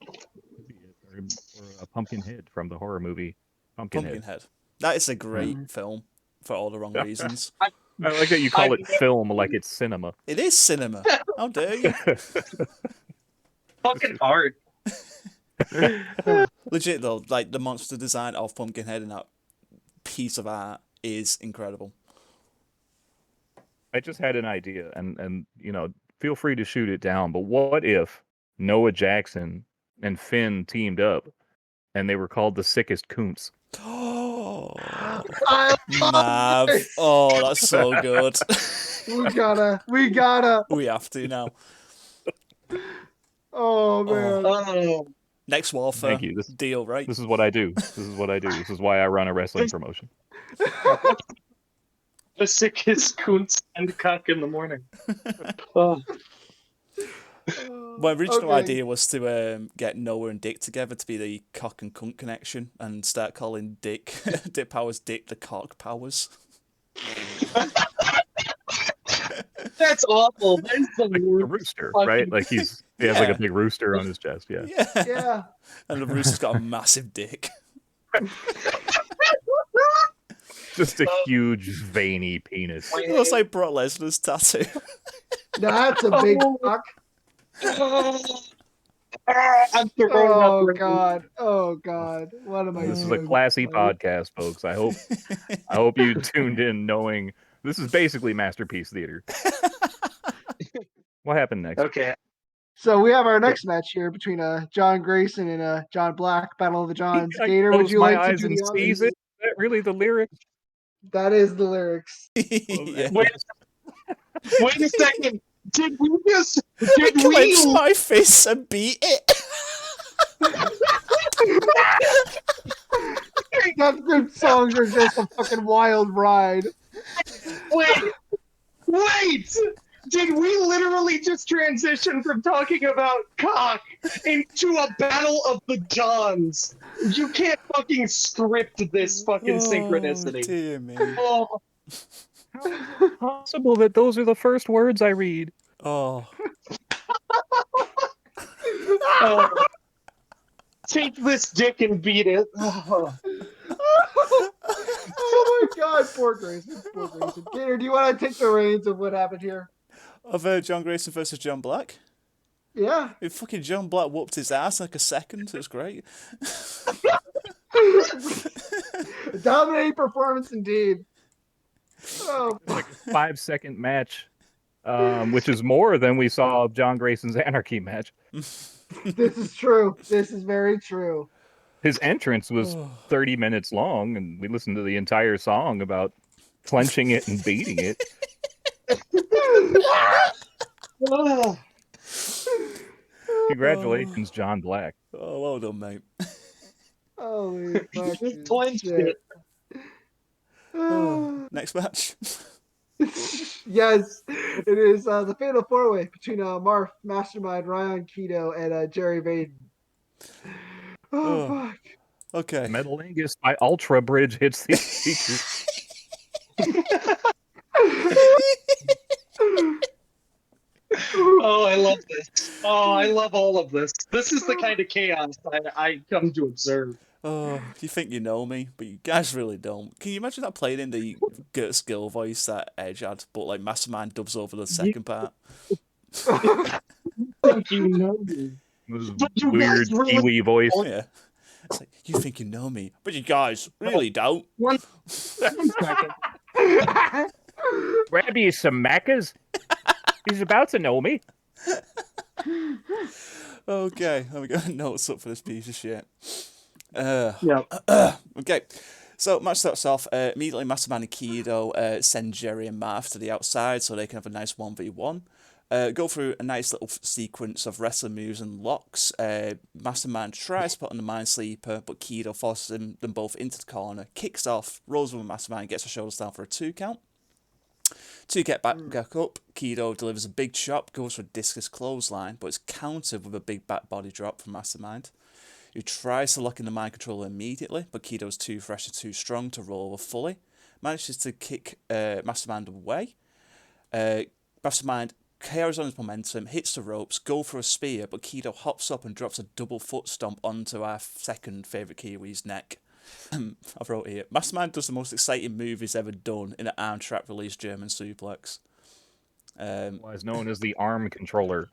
Or a Pumpkinhead from the horror movie Pumpkinhead. Pumpkinhead. That is a great film for all the wrong reasons. I like that you call it I- film like it's cinema. It is cinema. How dare you? Fucking art. Legit though, like the monster design of Pumpkinhead in that piece of art is incredible. I just had an idea, and feel free to shoot it down. But what if Noah Jackson and Finn teamed up, and they were called the Sickest Coons? Oh, I love Mav. this. Oh, that's so good. We gotta. We have to now. Oh man. Oh, Next Warfare. Thank you. Deal, right? This is what I do. This is what I do. This is why I run a wrestling promotion. the sickest coons and cock in the morning. Oh. My original Okay. idea was to get Noah and Dick together to be the cock and cunt connection and start calling Dick Dick Powers Dick the Cock Powers. That's awful. That's the A worst. rooster, fucking- right? Like he has like Yeah. a big rooster on his chest. Yeah. Yeah. Yeah. And the rooster's got a massive dick. Just a huge veiny penis. It looks like Brock Lesnar's tattoo. That's a big Oh. fuck. I'm throwing Oh up. god. Oh god. What am I This is a doing? classy podcast, folks. I hope you tuned in knowing this is basically Masterpiece Theater. What happened next? Okay. So we have our next match here between John Grayson and John Black, Battle of the Johns. I Gator, would close you my like to eyes do and the seize honors? it? Is that really the lyric? That is the lyrics. Yeah. Wait a second. Did we just? Did Clench we? my fists and beat it. That good songs are just a fucking wild ride. Wait! Did we literally just transition from talking about cock into a battle of the Johns? You can't fucking script this fucking synchronicity. Dear me. Oh, How is it possible that those are the first words I read? Oh. oh. Take this dick and beat it. Oh. Oh my god, poor Grayson. Poor Grayson. Gator, do you want to take the reins of what happened here? Of John Grayson versus John Black? Yeah. Fucking John Black whooped his ass in like a second. It was great. Dominating performance indeed. Oh, Like a 5-second match, which is more than we saw of John Grayson's Anarchy match. this is true. This is very true. His entrance was 30 minutes long, and we listened to the entire song about clenching it and beating it. Oh. Congratulations, John Black. Oh, well done, mate. Holy fucking Clenched shit. it. Next match. Yes, it is the Fatal 4-Way between Marf, Mastermind, Raion, Kido, and Jerry Vayden. Oh, fuck. Okay. Metalingus by Ultra Bridge hits the speakers. Oh, I love this. Oh, I love all of this. This is the kind of chaos I come to observe. Oh, you think you know me, but you guys really don't. Can you imagine that playing in the Gert Skill voice that Edge had, but like Mastermind dubs over the second part? Think you know me. This But you weird guys really- Kiwi voice. Oh yeah. It's like, you think you know me, but you guys really don't. One second. Grab you some macas. He's about to know me. Okay, let me go notes up for this piece of shit. Yeah. Okay, so match starts off. Immediately, Mastermind and Kido send Geri and Marf to the outside so they can have a nice 1v1. Go through a nice little sequence of wrestling moves and locks. Mastermind tries to put on the Mind Sleeper, but Kido forces them both into the corner, kicks off, rolls with Mastermind, gets her shoulders down for a 2 count. To get back up, Kido delivers a big chop, goes for a discus clothesline, but is countered with a big back body drop from Mastermind, who tries to lock in the mind controller immediately, but Kido's too fresh and too strong to roll over fully. Manages to kick Mastermind away. Mastermind carries on his momentum, hits the ropes, go for a spear, but Kido hops up and drops a double foot stomp onto our second favourite Kiwi's neck. I've wrote here, Mastermind does the most exciting move he's ever done in an arm trap release German suplex. Otherwise known as the arm controller.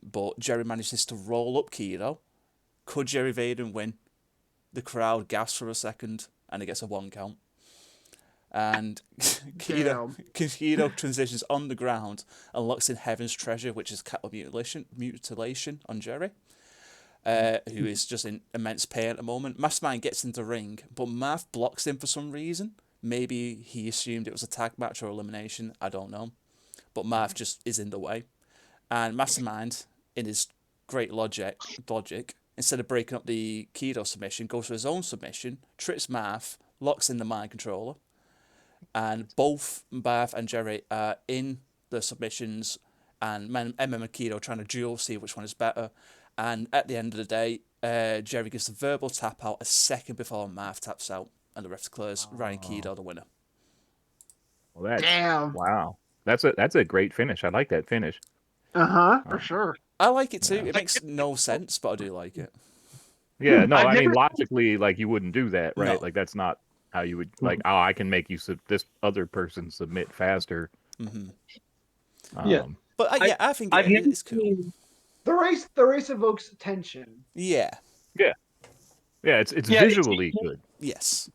But Geri manages to roll up Kido. Could Geri Vayden win? The crowd gasps for a second, and it gets a 1 count. And Kido transitions on the ground and locks in Heaven's Treasure, which is cattle mutilation on Geri, who is just in immense pain at the moment. Mastermind gets into the ring, but Marf blocks him for some reason. Maybe he assumed it was a tag match or elimination, I don't know. But Marf just is in the way. And Mastermind, in his great logic, instead of breaking up the Kido submission, goes for his own submission, trips Marf, locks in the mind controller, and both Marf and Geri are in the submissions, and MM and Kido trying to duel, see which one is better. And at the end of the day, Geri gives the verbal tap out a second before Marf taps out, and the ref declares Raion Kido the winner. Well, Damn. Wow. That's a great finish. I like that finish. For sure. I like it too. It makes no sense, but I do like it. Yeah, no, I've I mean, never- logically, like, you wouldn't do that, right? No. Like, that's not how you would, like, oh, I can make you, this other person submit faster. Yeah. But I think I've never it's cool. seen- The race evokes tension. Yeah. Yeah, it's Yeah, visually good. Yes.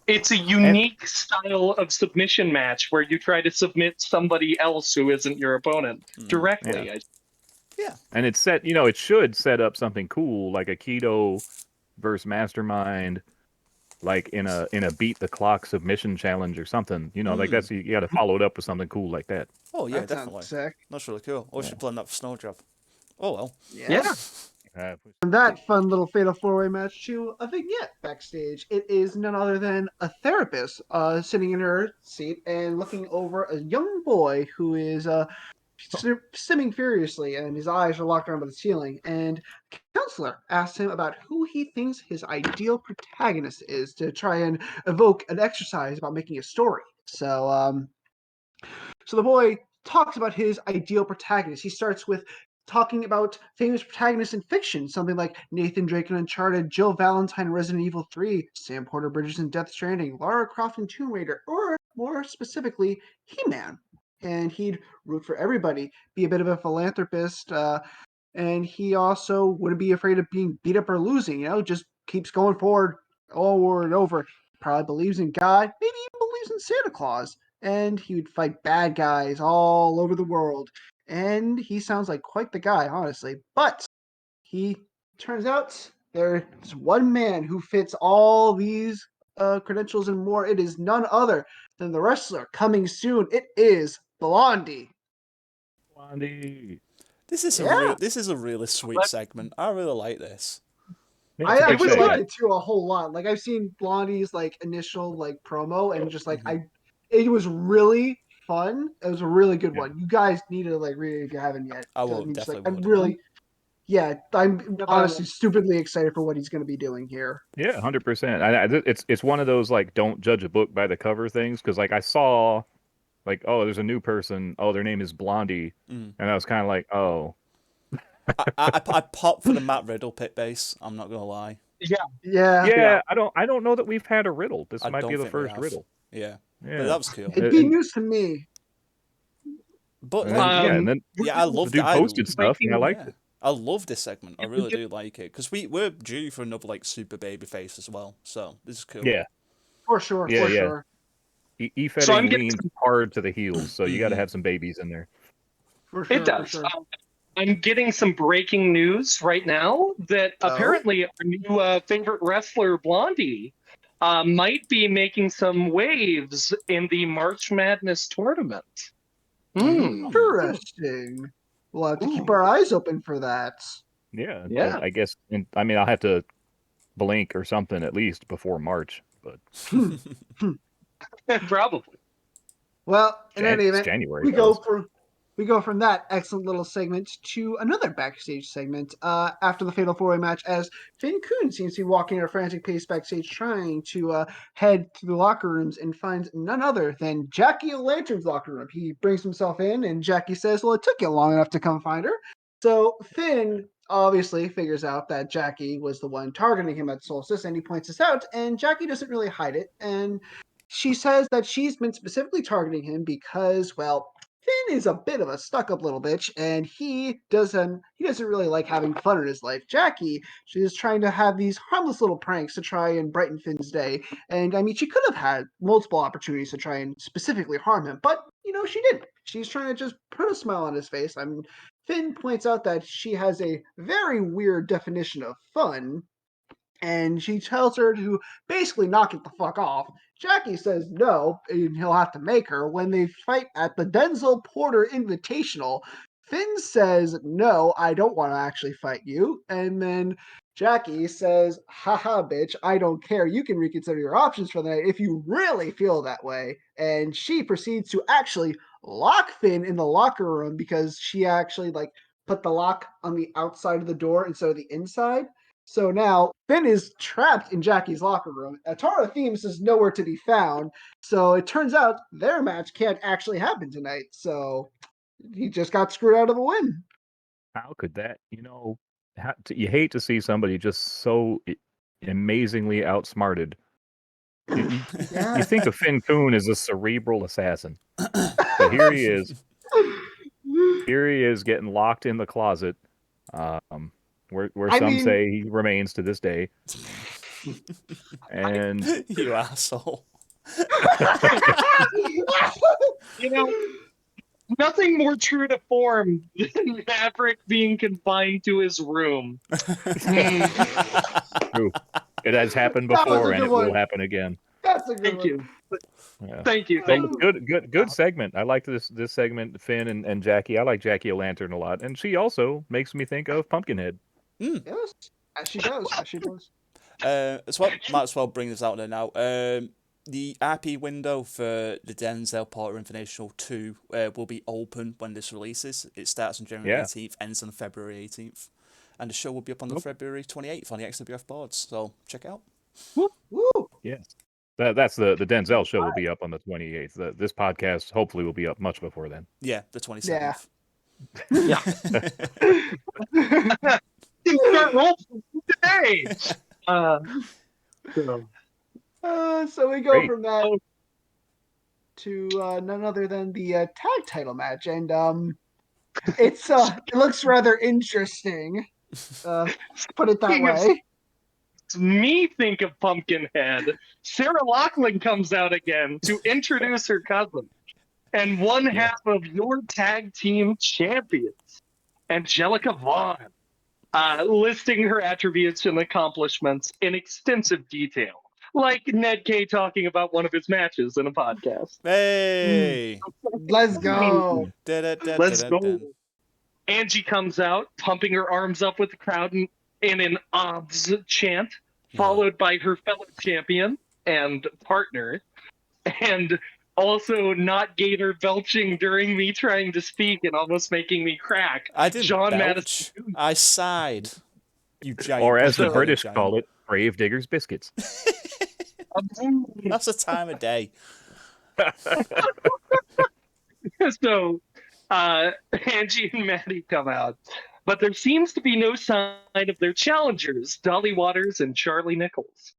It's a unique style of submission match where you try to submit somebody else who isn't your opponent directly. Yeah. And it's set, it should set up something cool, like a Kido versus Mastermind, like in a beat the clock submission challenge or something. Like that's, you got to follow it up with something cool like that. Oh yeah, That sounds definitely. sick. That's really cool. Or should plan that for Snow Job. Oh well. Yeah. And that fun little fatal four-way match to a vignette backstage. It is none other than a therapist sitting in her seat and looking over a young boy who is stimming furiously, and his eyes are locked onto the ceiling. And the counselor asks him about who he thinks his ideal protagonist is to try and evoke an exercise about making a story. So the boy talks about his ideal protagonist. He starts with talking about famous protagonists in fiction, something like Nathan Drake in Uncharted, Jill Valentine in Resident Evil 3, Sam Porter Bridges in Death Stranding, Lara Croft in Tomb Raider, or more specifically, He-Man. And he'd root for everybody, be a bit of a philanthropist, and he also wouldn't be afraid of being beat up or losing, just keeps going forward over and over. Probably believes in God, maybe even believes in Santa Claus. And he would fight bad guys all over the world. And he sounds like quite the guy, honestly. But he turns out there's one man who fits all these credentials and more. It is none other than the wrestler coming soon. It is Blondie. Blondie. This is a really sweet segment. I really like this. Yeah, I it's a good really like segment. it too a whole lot. Like I've seen Blondie's initial promo and just it was really fun. It was a really good one. You guys need to read it if you haven't yet. I will, definitely would. I'm honestly stupidly excited for what he's going to be doing here. Yeah, 100%. It's one of those don't judge a book by the cover things, because I saw oh, there's a new person. Oh, their name is Blondie, and I was kind of like, oh. I popped for the Matt Riddle pit base. I'm not gonna lie. Yeah. I don't know that we've had a riddle. This might be the think we first have. riddle. Yeah, Yeah, but that was cool. It'd be news to me. But and then I love the dude posted stuff, and I liked it. I love this segment. I really do like it because we're due for another super baby face as well. So this is cool. Yeah, For sure. Yeah, for yeah. sure. So I'm getting leans hard to the heels, so you got to have some babies in there. For sure. It does. For sure. I'm getting some breaking news right now that apparently our new favorite wrestler, Blondie, might be making some waves in the March Madness tournament. Interesting. We'll have to keep our eyes open for that. Yeah, Yeah. I guess. And I mean, I'll have to blink or something at least before March. But Probably. Well, in any It's event, January, we go fellas. from we go from that excellent little segment to another backstage segment after the Fatal 4-Way match, as Finn Kuhn seems to be walking at a frantic pace backstage, trying to head to the locker rooms and finds none other than Jackie O'Lantern's locker room. He brings himself in, and Jackie says, "Well, it took you long enough to come find her." So Finn obviously figures out that Jackie was the one targeting him at Solstice, and he points this out, and Jackie doesn't really hide it, and she says that she's been specifically targeting him because, well, Finn is a bit of a stuck-up little bitch, and he doesn't really like having fun in his life. Jackie, she is trying to have these harmless little pranks to try and brighten Finn's day, and I mean, she could have had multiple opportunities to try and specifically harm him, but she didn't. She's trying to just put a smile on his face. I mean, Finn points out that she has a very weird definition of fun, and she tells her to basically knock it the fuck off. Jackie says no, and he'll have to make her. When they fight at the Denzel Porter Invitational, Finn says, "No, I don't want to actually fight you." And then Jackie says, "Haha, bitch, I don't care. You can reconsider your options for the night if you really feel that way." And she proceeds to actually lock Finn in the locker room because she actually put the lock on the outside of the door instead of the inside. So now Finn is trapped in Jackie's locker room. Atara Themes is nowhere to be found. So it turns out their match can't actually happen tonight. So he just got screwed out of a win. How could that? You hate to see somebody just so amazingly outsmarted. You Yeah. think of Finn Kuhn as a cerebral assassin, but here he is. Here he is getting locked in the closet, where I some mean- say he remains to this day. And You asshole. Nothing more true to form than Maverick being confined to his room. true, it has happened That was a before, and good it will one. happen again. That's a good Thank one. you. Yeah. Thank you. So Thank you. good segment. I like this segment. Finn and Jackie. I like Jackie O'Lantern a lot, and she also makes me think of Pumpkinhead. Yes, as she does. As she does. As well, might as well bring this out there now. The RP window for the Denzel Porter Invitational 2 will be open when this releases. It starts on January 18th, ends on February 18th. And the show will be up on the February 28th on the XWF boards. So check it out. Woo! Yes. That's the Denzel show will be up on the 28th. This podcast hopefully will be up much before then. Yeah, the 27th. Yeah. Start rolling today. So we go Great. from that to none other than the tag title match, and it looks rather interesting. Put it that Speaking of- way. Me think of Pumpkinhead. Sarah Lacklan comes out again to introduce her cousin and one half of your tag team champions, Angelica Vaughn, listing her attributes and accomplishments in extensive detail, like Ned K talking about one of his matches in a podcast. Hey! Let's go. Let's go. Angie comes out, pumping her arms up with the crowd in an odds chant, followed by her fellow champion and partner, and also not Gator belching during me trying to speak and almost making me crack. I didn't John belch. Madison. I sighed. You giant. Or as the giant British giant. call it, Grave Diggers Biscuits. That's the time of day. So Angie and Maddie come out, but there seems to be no sign of their challengers, Dolly Waters and Charlie Nickles.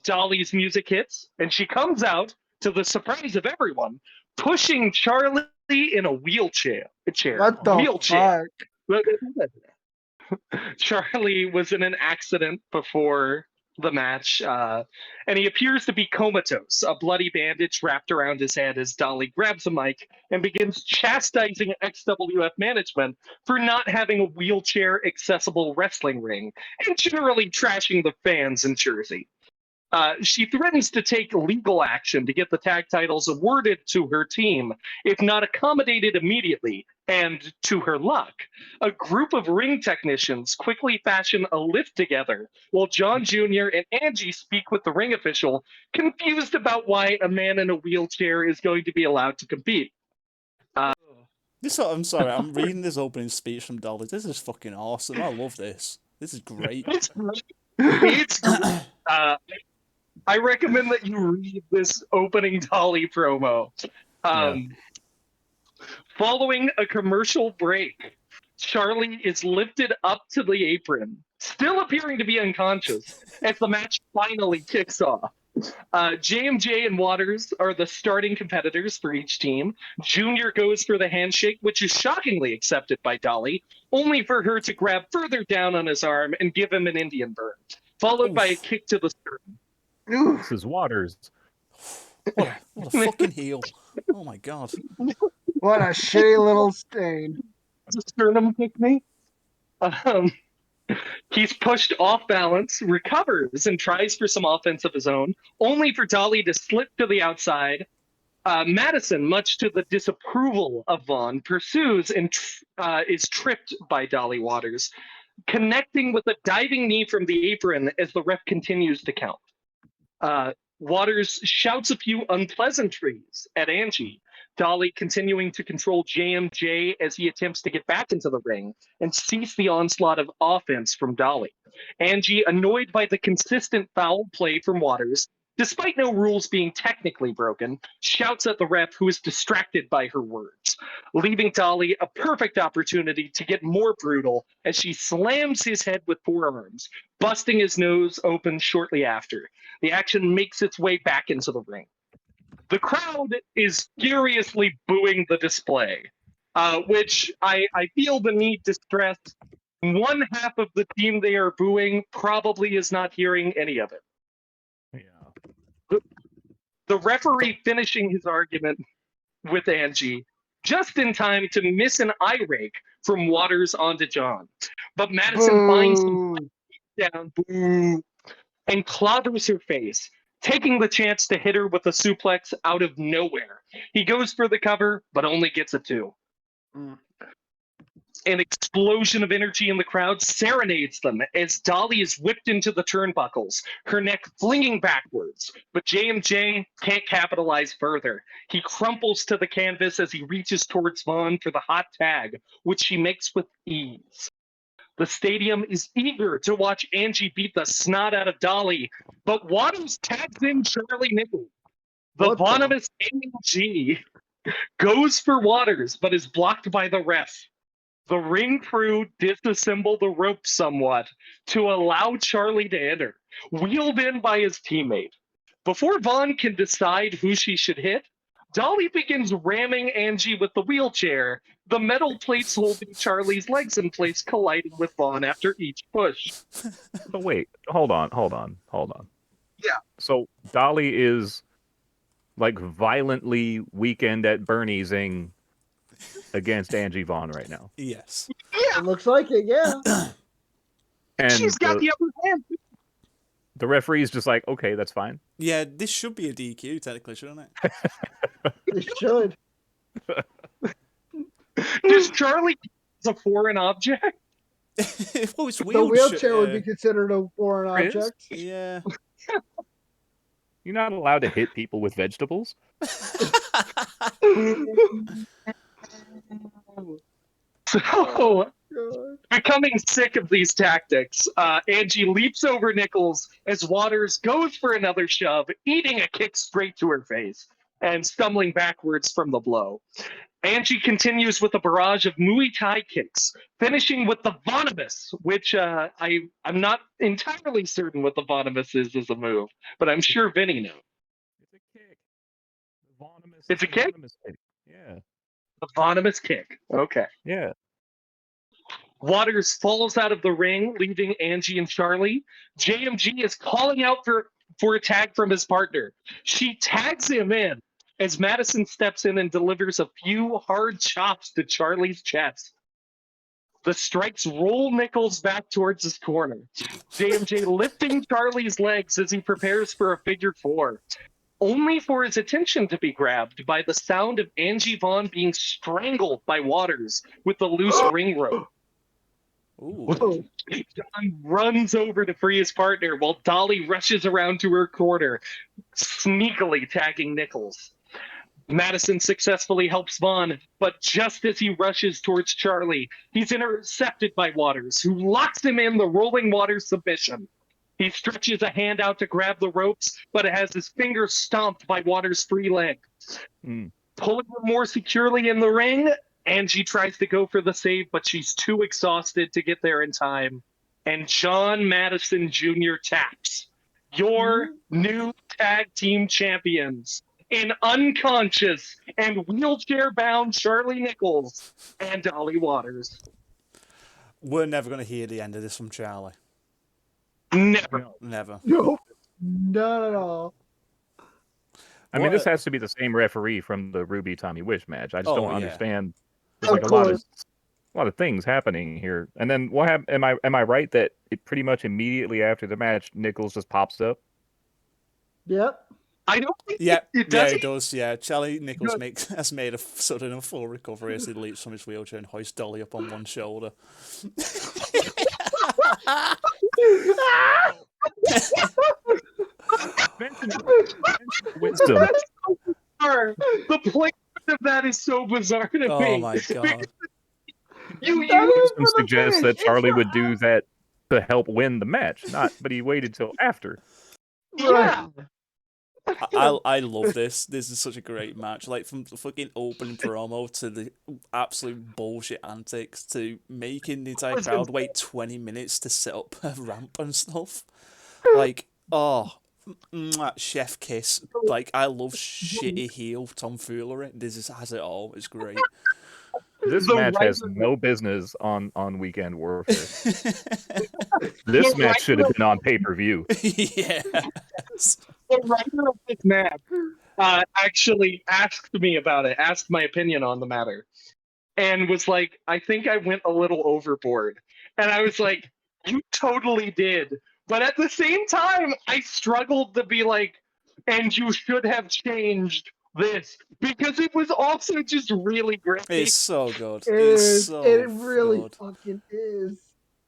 Dolly's music hits, and she comes out to the surprise of everyone, pushing Charlie in a wheelchair. What the fuck? Charlie was in an accident before the match, and he appears to be comatose, a bloody bandage wrapped around his head as Dolly grabs a mic and begins chastising XWF management for not having a wheelchair-accessible wrestling ring, and generally trashing the fans in Jersey. She threatens to take legal action to get the tag titles awarded to her team if not accommodated immediately, And to her luck, a group of ring technicians quickly fashion a lift together while John Jr. and Angie speak with the ring official, confused about why a man in a wheelchair is going to be allowed to compete. I'm sorry, I'm reading this opening speech from Dolly. This is fucking awesome. I love this. This is great. It's great. It's great. I recommend that you read this opening Dolly promo. Following a commercial break, Charlie is lifted up to the apron, still appearing to be unconscious, as the match finally kicks off. JMJ and Waters are the starting competitors for each team. Junior goes for the handshake, which is shockingly accepted by Dolly, only for her to grab further down on his arm and give him an Indian burn, followed by a kick to the sternum. This is Waters. What a fucking heel. Oh my god. What a shitty little stain. The sternum kick me. He's pushed off balance, recovers, and tries for some offense of his own, only for Dolly to slip to the outside. Madison, much to the disapproval of Vaughn, pursues and is tripped by Dolly Waters, connecting with a diving knee from the apron as the ref continues to count. Waters shouts a few unpleasantries at Angie, Dolly continuing to control JMJ as he attempts to get back into the ring and cease the onslaught of offense from Dolly. Angie, annoyed by the consistent foul play from Waters, despite no rules being technically broken, shouts at the ref, who is distracted by her words, leaving Dolly a perfect opportunity to get more brutal as she slams his head with forearms, busting his nose open shortly after. The action makes its way back into the ring. The crowd is furiously booing the display, which I feel the need to stress. One half of the team they are booing probably is not hearing any of it. Yeah. The referee finishing his argument with Angie just in time to miss an eye rake from Waters onto John. But Madison finds him down and clobbers her face, taking the chance to hit her with a suplex out of nowhere. He goes for the cover, but only gets a 2. An explosion of energy in the crowd serenades them as Dolly is whipped into the turnbuckles, her neck flinging backwards. But JMJ can't capitalize further. He crumples to the canvas as he reaches towards Vaughn for the hot tag, which she makes with ease. The stadium is eager to watch Angie beat the snot out of Dolly, but Waters tags in Charlie Nickles. The venomous Angie goes for Waters, but is blocked by the ref. The ring crew disassemble the rope somewhat to allow Charlie to enter, wheeled in by his teammate. Before Vaughn can decide who she should hit, Dolly begins ramming Angie with the wheelchair, the metal plates holding Charlie's legs in place colliding with Vaughn after each push. So wait, hold on. Yeah. So Dolly is like violently Weekend at Bernie's-ing against Angie Vaughn right now. Yes. Yeah. It looks like it, yeah. And she's got the upper hand. The referee's just like, okay, that's fine. Yeah, this should be a DQ, technically, shouldn't it? It should. Does Charlie is a foreign object? Well, it's The wheelchair would be yeah. considered a foreign Chris? object. Yeah. You're not allowed to hit people with vegetables. So, God. becoming sick of these tactics, Angie leaps over Nickles as Waters goes for another shove, eating a kick straight to her face and stumbling backwards from the blow. Angie continues with a barrage of Muay Thai kicks, finishing with the Venomous, which I'm not entirely certain what the Venomous is as a move, but I'm sure Vinny knows. It's a kick. Venomous. It's a kick? Venomous kick. Yeah. The Venomous kick. Okay. Yeah. Waters falls out of the ring, leaving Angie and Charlie. JMG is calling out for a tag from his partner. She tags him in as Madison steps in and delivers a few hard chops to Charlie's chest. The strikes roll Nickles back towards his corner. JMJ lifting Charlie's legs as he prepares for a figure 4. only for his attention to be grabbed by the sound of Angie Vaughn being strangled by Waters with the loose ring rope. Ooh. John runs over to free his partner while Dolly rushes around to her corner, sneakily tagging Nickles. Madison successfully helps Vaughn, but just as he rushes towards Charlie, he's intercepted by Waters, who locks him in the rolling Waters submission. He stretches a hand out to grab the ropes, but it has his fingers stomped by Waters' free leg. Pulling him more securely in the ring, Angie tries to go for the save, but she's too exhausted to get there in time. And John Madison Jr. taps. Your new tag team champions in unconscious and wheelchair-bound Charlie Nickles and Dolly Waters. We're never going to hear the end of this from Charlie. Never. Never. Nope. Not at all. I mean, this has to be the same referee from the Ruby Tommy Wish match. I just don't understand. There's like a lot of things happening here. And then what happened? Am I right that it pretty much immediately after the match, Nickles just pops up? Yep. I don't think it does. Yeah, Charlie Nickles has made a sudden and full recovery as he leaps from his wheelchair and hoists Dolly up on one shoulder. Wisdom. The placement of that is so bizarre to me. Oh my god! Wisdom suggests that Charlie would do that to help win the match, but he waited till after. Yeah. I love this. This is such a great match. Like, from the fucking opening promo to the absolute bullshit antics to making the entire crowd wait 20 minutes to set up a ramp and stuff. Like, chef kiss. Like, I love shitty heel tomfoolery. This has it all. It's great. This match has no business on Weekend Warfare. This match should have been on pay-per-view. Yes. The writer of this match actually asked me about it, asked my opinion on the matter, and was like, I think I went a little overboard. And I was like, you totally did. But at the same time, I struggled to be like, and you should have changed this, because it was also just really great. It's so good. It really fucking is.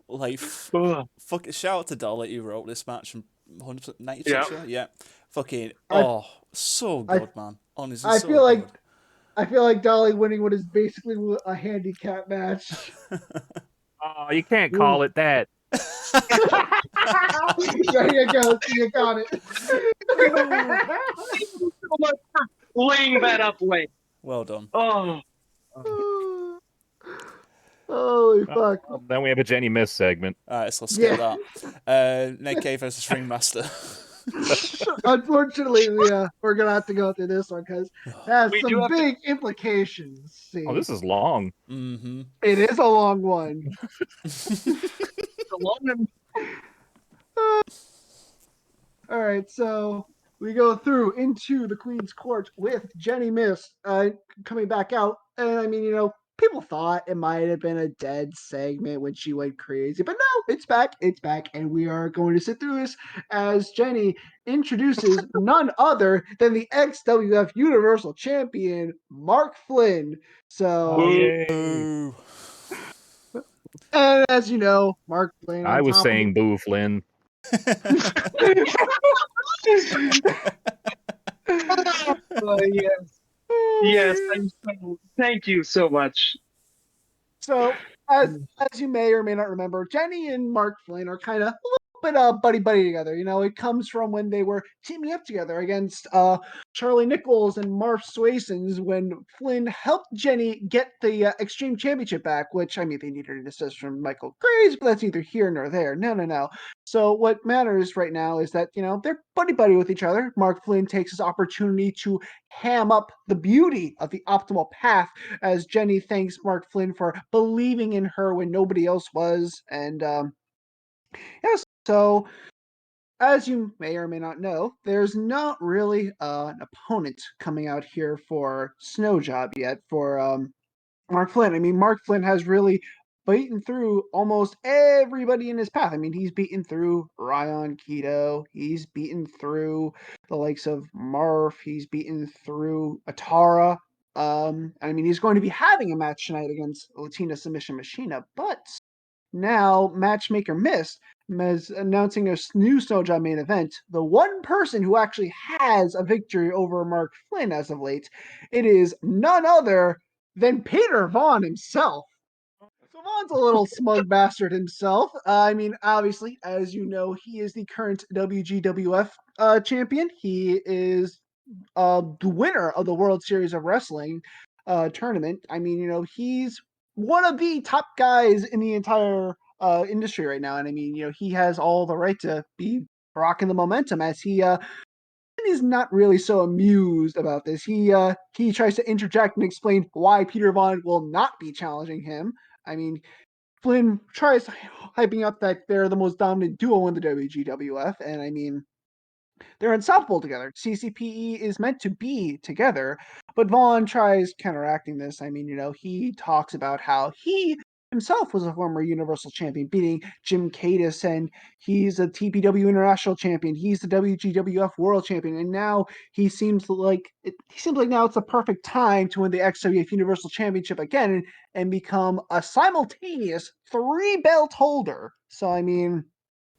Like, shout out to Dolly who wrote this match and 100% 96 sure. Yeah. Fucking so good, man. Honestly, I feel like Dolly winning what is basically a handicap match. Oh, you can't call it that. There you go. You got it. Thank you so much for laying that up, Lane. Well done. Holy fuck. Then we have a Jenny Myst segment. Alright, so let's get that. Nate K versus Ringmaster. Unfortunately, we're going to have to go through this one because it has some big implications. See? Oh, this is long. Mm-hmm. It is a long one. It's a long one. All right, so we go through into the Queen's Court with Jenny Myst coming back out. And I mean, people thought it might have been a dead segment when she went crazy, but no, it's back. It's back. And we are going to sit through this as Jenny introduces none other than the XWF Universal Champion, Mark Flynn. So, and as you know, Mark Flynn. I was saying boo, Flynn. Yes. Thank you so much. So, as you may or may not remember, Jenny and Mark Flynn are kind of a little bit buddy together. It comes from when they were teaming up together against Charlie Nickles and Marf Swaysons when Flynn helped Jenny get the Extreme Championship back, which, I mean, they needed an assist from Michael Graves, but that's neither here nor there. No. So what matters right now is that, they're buddy with each other. Mark Flynn takes his opportunity to ham up the beauty of the optimal path as Jenny thanks Mark Flynn for believing in her when nobody else was. And, so, as you may or may not know, there's not really an opponent coming out here for Snow Job yet for Mark Flynn. I mean, Mark Flynn has really beaten through almost everybody in his path. I mean, he's beaten through Raion, Kido. He's beaten through the likes of Marf. He's beaten through Atara. I mean, he's going to be having a match tonight against Latina Submission Machina, but now matchmaker Myst is announcing a new Snow Job main event. The one person who actually has a victory over Mark Flynn as of late, it is none other than Peter Vaughn himself. So Vaughn's a little smug bastard himself. I mean, obviously, as you know, he is the current WGWF champion. He is the winner of the World Series of Wrestling tournament. I mean, he's one of the top guys in the entire industry right now. And I mean, he has all the right to be rocking the momentum as he is not really so amused about this. He tries to interject and explain why Peter Vaughn will not be challenging him. I mean, Flynn tries hyping up that they're the most dominant duo in the WGWF, and I mean, they're unstoppable together. CCPE is meant to be together, but Vaughn tries counteracting this. I mean, he talks about how he himself was a former Universal Champion, beating Jim Cadis, and he's a TPW International Champion. He's the WGWF World Champion, and now he seems like now it's the perfect time to win the XWF Universal Championship again and become a simultaneous 3-belt holder. So I mean,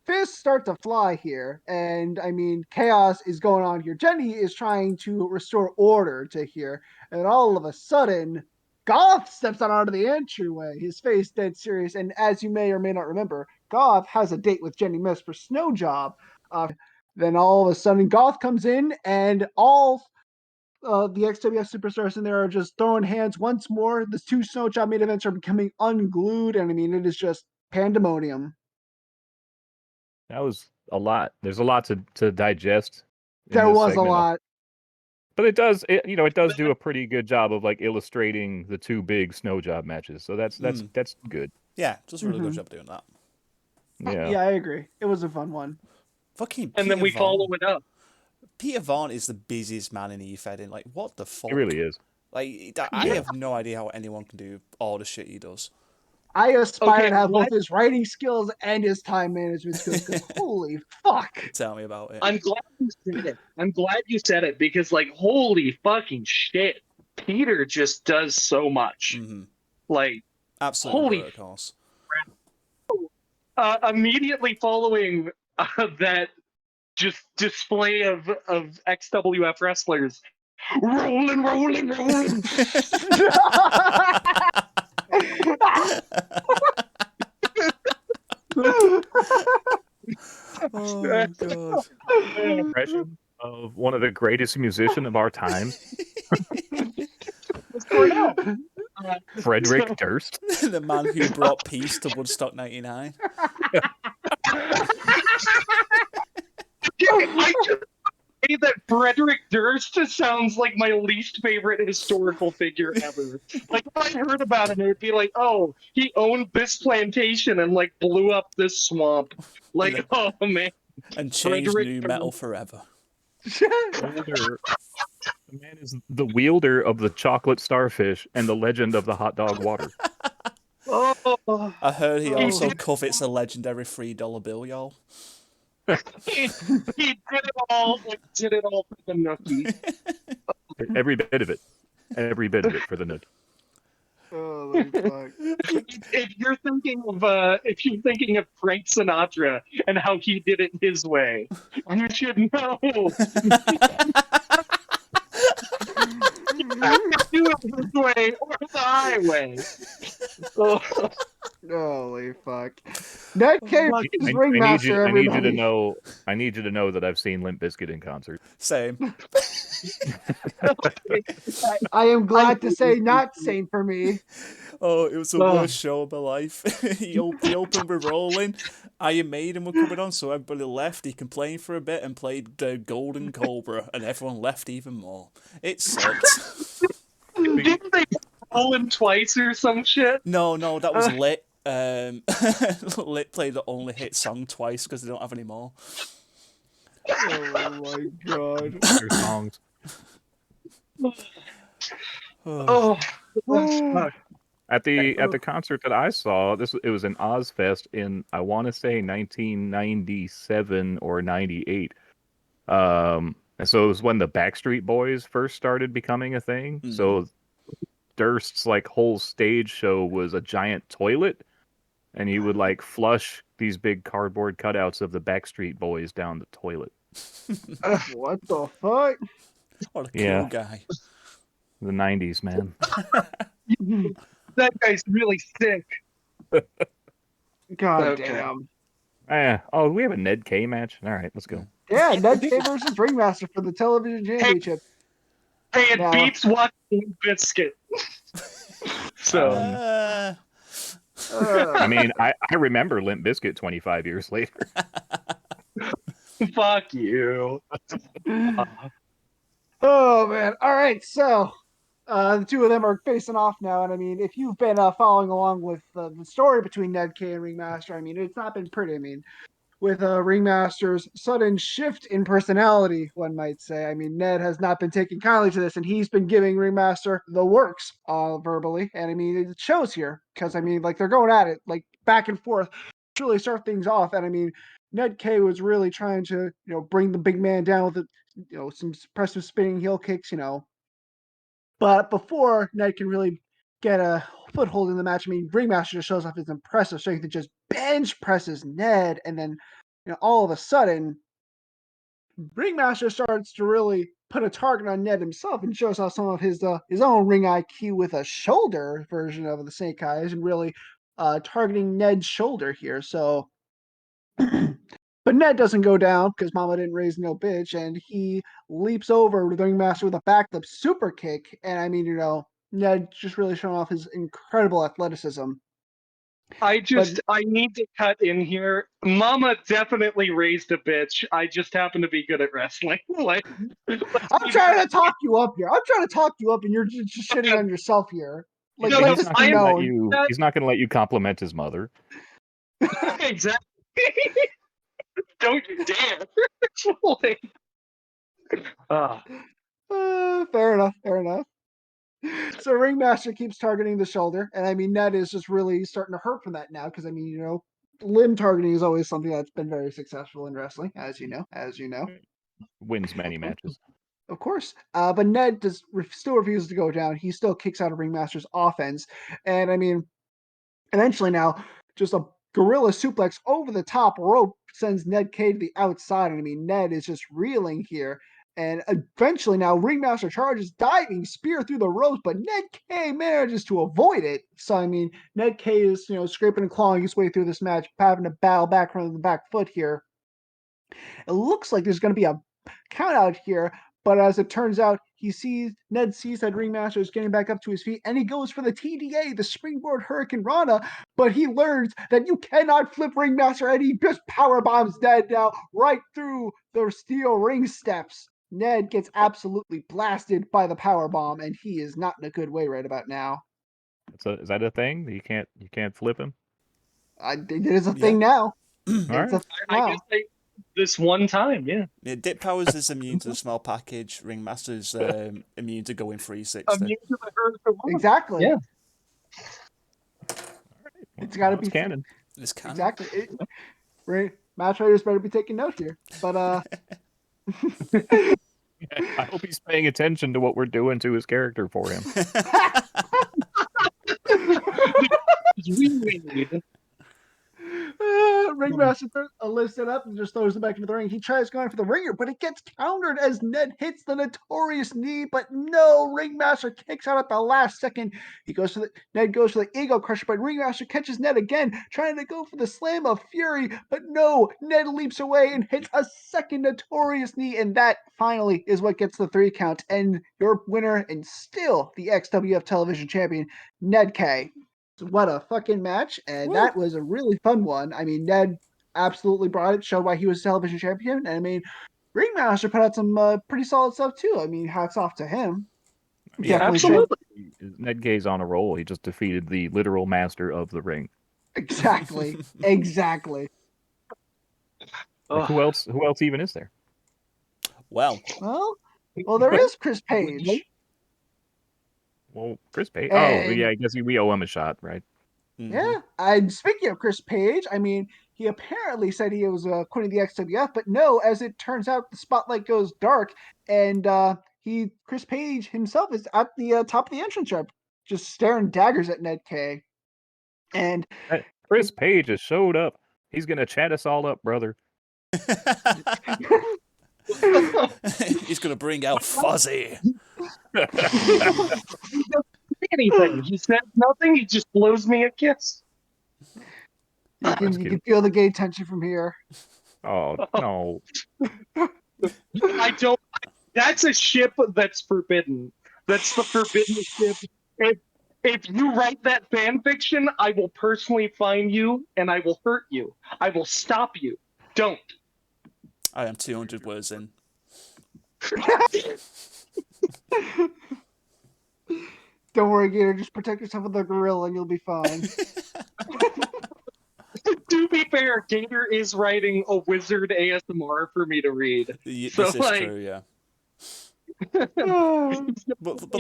fists start to fly here, and I mean, chaos is going on here. Jenny is trying to restore order to here, and all of a sudden, Goth steps out onto the entryway, his face dead serious. And as you may or may not remember, Goth has a date with Jenny Myst for Snow Job. Then all of a sudden, Goth comes in, and all the XWF superstars in there are just throwing hands once more. The two Snow Job main events are becoming unglued, and I mean, it is just pandemonium. That was a lot. There's a lot to digest in There this was a segment. lot. But it does do a pretty good job of like illustrating the two big Snow Job matches. So that's good. Yeah, does a really good job doing that. Yeah. Yeah, I agree. It was a fun one. Fucking And Peter then we Vaughn. follow it up. Peter Vaughn is the busiest man in E-Fed. Like, what the fuck? It really is. Like, I have no idea how anyone can do all the shit he does. I aspire to have what? both his writing skills and his time management skills, because holy fuck. Tell me about it. I'm glad you said it. I'm glad you said it because, like, holy fucking shit, Peter just does so much. Like, Absolutely holy workhorse. Immediately following that just display of XWF wrestlers rolling. Oh god. Impression of one of the greatest musicians of our time, Frederick Durst. The man who brought peace to Woodstock 99. I just say that Frederick Durst sounds like my least favorite historical figure ever. Like, if I heard about him, it would be like, oh, he owned this plantation and, like, blew up this swamp. Like, oh, man. And changed Frederick new Durst. metal forever. The man is the wielder of the chocolate starfish and the legend of the hot dog water. Oh, I heard he Oh. also covets a legendary $3 bill, y'all. he did it all. Like, did it all for the nookie. Every bit of it. Every bit of it for the Nook. Oh my fuck. If you're thinking of Frank Sinatra and how he did it his way, you should know. You have to do it his way or the highway. Oh, Holy fuck. Ned Cave fuck. is I ringmaster, need you to everybody. know. I need you to know that I've seen Limp Bizkit in concert. Same. I am glad to say not same for me. Oh, it was the Oh. worst show of my life. he opened with Rolling. Iron Maiden were coming on, so everybody left. He complained for a bit and played Golden Cobra, and everyone left even more. It sucked. Didn't they roll him twice or some shit? No, that was Lit. Lit played the only hit song twice because they don't have any more. Oh my god. Their songs. Oh, fuck. At the concert that I saw, it was in Ozfest in, I want to say, 1997 or 98. And so it was when the Backstreet Boys first started becoming a thing. Mhm. So Durst's like whole stage show was a giant toilet, and he would like flush these big cardboard cutouts of the Backstreet Boys down the toilet. What the fuck? What a Yeah. cool guy. The 90s, man. That guy's really sick. God Okay. damn. Oh, we have a Ned K match? All right, let's go. Yeah, Ned K versus Ringmaster for the television championship. Hey, it Now- beats watching Biscuit. So I mean, I remember Limp Bizkit 25 years later. fuck you. Oh man! All right, so the two of them are facing off now, and I mean, if you've been following along with the story between Ned K and Ringmaster, I mean, it's not been pretty. I mean, with Ringmaster's sudden shift in personality, one might say. I mean, Ned has not been taking kindly to this, and he's been giving Ringmaster the works verbally, and I mean, it shows here because I mean, like they're going at it like back and forth, to really start things off, and I mean, Ned K was really trying to bring the big man down with some impressive spinning heel kicks, but before Ned can really get a foothold in the match, I mean, Ringmaster just shows off his impressive strength and just bench presses Ned, and then all of a sudden, Ringmaster starts to really put a target on Ned himself and shows off some of his own ring IQ with a shoulder version of the Snake Eyes and really targeting Ned's shoulder here. So, but Ned doesn't go down because Mama didn't raise no bitch, and he leaps over the Ringmaster with a backflip super kick. And I mean, Ned just really showing off his incredible athleticism. I need to cut in here. Mama definitely raised a bitch. I just happen to be good at wrestling. Like, I'm trying to talk you up here. I'm trying to talk you up, and you're just shitting on yourself here. Like, No, let he's this not be gonna let known. you. He's not going to let you compliment his mother. Exactly. Don't you dare. Like, Fair enough. Fair enough. So Ringmaster keeps targeting the shoulder, and I mean Ned is just really starting to hurt from that now because I mean limb targeting is always something that's been very successful in wrestling, as you know. Wins many matches. Of course. But Ned still refuses to go down. He still kicks out of Ringmaster's offense. And I mean, eventually now, just a gorilla suplex over the top rope sends Ned K to the outside. And I mean, Ned is just reeling here. And eventually now, Ringmaster charges diving spear through the ropes, but Ned K manages to avoid it. So, I mean, Ned K is, scraping and clawing his way through this match, having to battle back from the back foot here. It looks like there's going to be a count out here, but as it turns out, Ned sees that Ringmaster is getting back up to his feet, and he goes for the TDA, the Springboard Hurricane Rana, but he learns that you cannot flip Ringmaster, and he just power bombs Ned now right through the steel ring steps. Ned gets absolutely blasted by the power bomb, and he is not in a good way right about now. Is that a thing? You can't flip him? It is a thing now. All It's right. a thing I now. guess this one time, yeah. Yeah, Dick Powers is immune to the small package. Ringmaster's immune to going 360. Immune to the hurt. Exactly. Yeah. It's got to be canon. This can. Exactly. Match writers better be taking notes here. But I hope he's paying attention to what we're doing to his character for him. Ringmaster lifts it up and just throws it back into the ring. He tries going for the ringer, but it gets countered as Ned hits the notorious knee. But no, Ringmaster kicks out at the last second. Ned goes for the ego crusher, but Ringmaster catches Ned again, trying to go for the slam of fury. But no, Ned leaps away and hits a second notorious knee, and that finally is what gets the 3 count. And your winner and still the XWF television champion, Ned K. What a fucking match, and that was a really fun one. I mean, Ned absolutely brought it, showed why he was television champion, and I mean, Ringmaster put out some pretty solid stuff too. I mean, hats off to him. Yeah, Definitely absolutely. Ned Gay's on a roll. He just defeated the literal master of the ring. Exactly. Exactly. Like, who else even is there? Well, Well, there is Chris Page. Well, Chris Page. Oh, And yeah, I guess we owe him a shot, right? yeah, and speaking of Chris Page, I mean, he apparently said he was quitting the XWF, but no, as it turns out, the spotlight goes dark, and Chris Page himself is at the top of the entrance ramp, just staring daggers at Ned K. And Chris Page has showed up. He's gonna chat us all up, brother. He's gonna bring out Fuzzy. He doesn't say anything. He says nothing. He just blows me a kiss. you can feel the gay tension from here. Oh no! I don't. That's a ship that's forbidden. That's the forbidden ship. If you write that fan fiction, I will personally find you and I will hurt you. I will stop you. Don't. I am 200 words in. Don't worry, Gator. Just protect yourself with a gorilla, and you'll be fine. To be fair, Gator is writing a wizard ASMR for me to read. This So, is like, true, yeah. Oh, But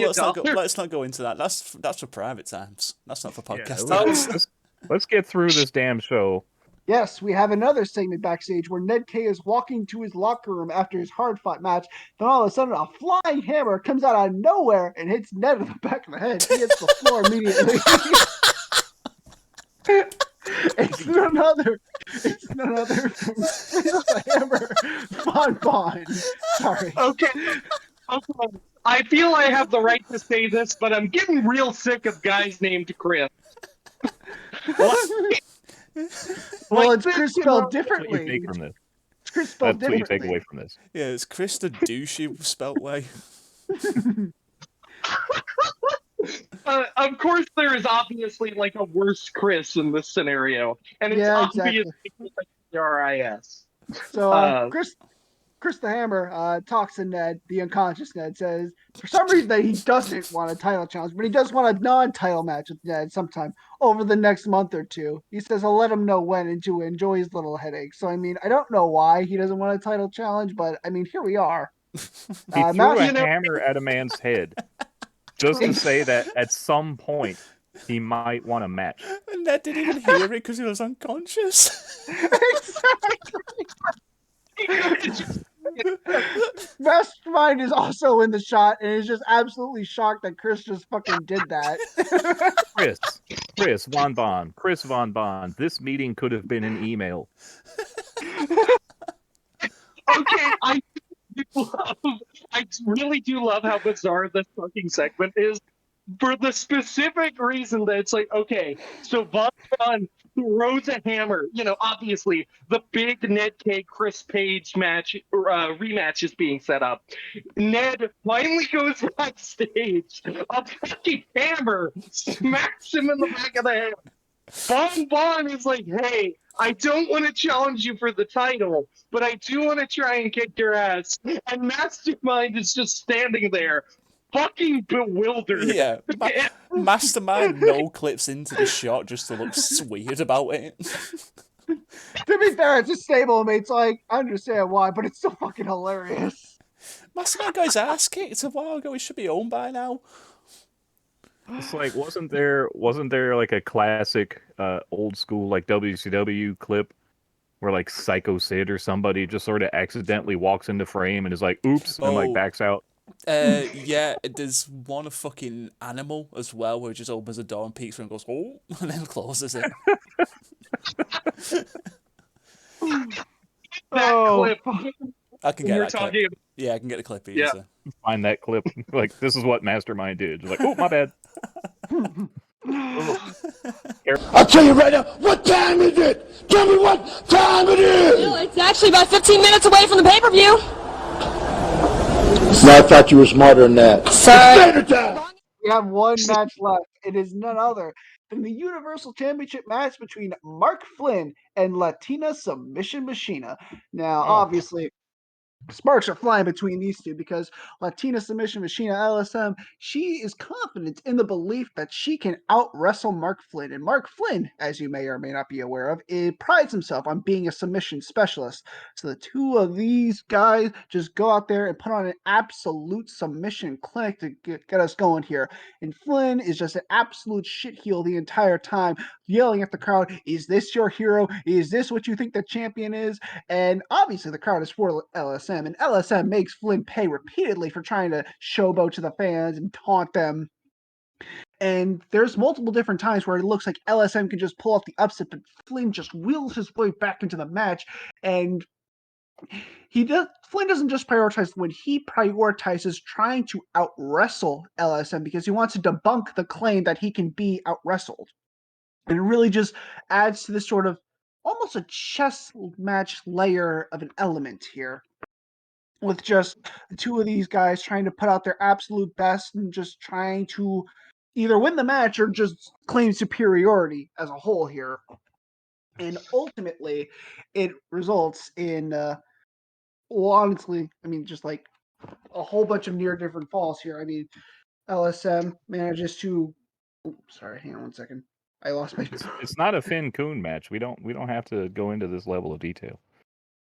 let's not go into that. That's for private times. That's not for podcast Yeah, times. let's get through this damn show. yes, we have another segment backstage where Ned K is walking to his locker room after his hard-fought match. Then all of a sudden, a flying hammer comes out of nowhere and hits Ned in the back of the head. He hits the floor immediately. It's none other than the hammer, Vaughn. Sorry. okay. I feel I have the right to say this, but I'm getting real sick of guys named Chris. Well, it's Chris spelled What you differently. take from this? It's Chris spelled That's what you take differently. away from this. Yeah, it's Chris the douchey spelt way. Of course, there is obviously like a worse Chris in this scenario, and it's Yeah, obviously RIS. So Chris the Hammer talks to Ned, the unconscious Ned, says for some reason that he doesn't want a title challenge, but he does want a non-title match with Ned sometime over the next month or two. He says I'll let him know when and to enjoy his little headache. So I mean, I don't know why he doesn't want a title challenge, but I mean, here we are. He threw a hammer at a man's head just to say that at some point he might want a match. And Ned didn't even hear it because he was unconscious. Mastermind is also in the shot and is just absolutely shocked that Chris just fucking did that. Chris Von Bon. This meeting could have been an email. Okay, I really do love how bizarre this fucking segment is. For the specific reason that it's like, okay, so Vaughn throws a hammer. You know, obviously the big Ned K Chris Page match rematch is being set up. Ned finally goes backstage. A fucking hammer smacks him in the back of the head. Vaughn is like, hey, I don't want to challenge you for the title, but I do want to try and kick your ass. And Mastermind is just standing there, fucking bewildered. Yeah, Mastermind no clips into the shot just to look weird about it. To be fair, it's a stablemate, so I understand why, but it's still fucking hilarious. Mastermind got his ass kicked a while ago. He should be owned by now. It's like wasn't there like a classic old school like WCW clip where like Psycho Sid or somebody just sort of accidentally walks into frame and is like oops and like backs out? Yeah, there's one fucking Animal as well where it just opens the door and peeks through and goes oh and then closes it. Clip. I can get that clip. About. Yeah, I can get the clip easy. Yeah. Find that clip. Like this is what Mastermind did. Just like oh my bad. I'll tell you right now, what time is it? Tell me what time it is! No, it's actually about 15 minutes away from the pay-per-view. No, I thought you were smarter than that. Sorry. Standard time! We have one match left. It is none other than the Universal Championship match between Mark Flynn and Latina Submission Machina. Now, obviously, sparks are flying between these two because Latina Submission Machine LSM, she is confident in the belief that she can out-wrestle Mark Flynn. And Mark Flynn, as you may or may not be aware of, prides himself on being a submission specialist. So the two of these guys just go out there and put on an absolute submission clinic to get us going here. And Flynn is just an absolute shitheel the entire time, yelling at the crowd, is this your hero? Is this what you think the champion is? And obviously the crowd is for LSM, and LSM makes Flynn pay repeatedly for trying to showboat to the fans and taunt them. And there's multiple different times where it looks like LSM can just pull off the upset, but Flynn just wheels his way back into the match. And Flynn doesn't just prioritize the win, he prioritizes trying to out-wrestle LSM because he wants to debunk the claim that he can be out-wrestled. And it really just adds to this sort of almost a chess match layer of an element here, with just the two of these guys trying to put out their absolute best and just trying to either win the match or just claim superiority as a whole here. And ultimately, it results in, honestly, I mean, just like a whole bunch of near different falls here. I mean, LSM manages to. Sorry, hang on 1 second. I lost my. It's not a Finn Kuhn match. We don't have to go into this level of detail.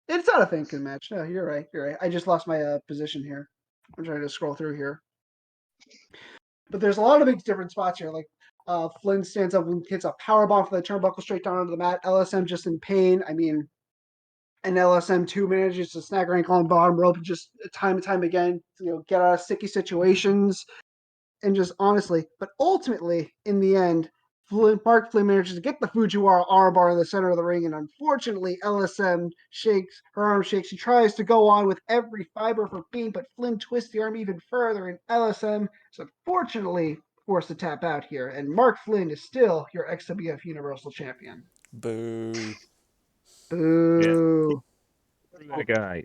It's not a thinking match. No, you're right. You're right. I just lost my position here. I'm trying to scroll through here. But there's a lot of big different spots here. Like Flynn stands up and hits a power bomb for the turnbuckle straight down onto the mat. LSM just in pain. I mean, and LSM 2 manages to snag her ankle on the bottom rope just time and time again to get out of sticky situations. And just honestly, but ultimately, in the end, Mark Flynn manages to get the Fujiwara armbar in the center of the ring, and unfortunately, LSM shakes, her arm shakes. She tries to go on with every fiber of her being, but Flynn twists the arm even further, and LSM is unfortunately forced to tap out here. And Mark Flynn is still your XWF Universal Champion. Boo. Boo. That guy.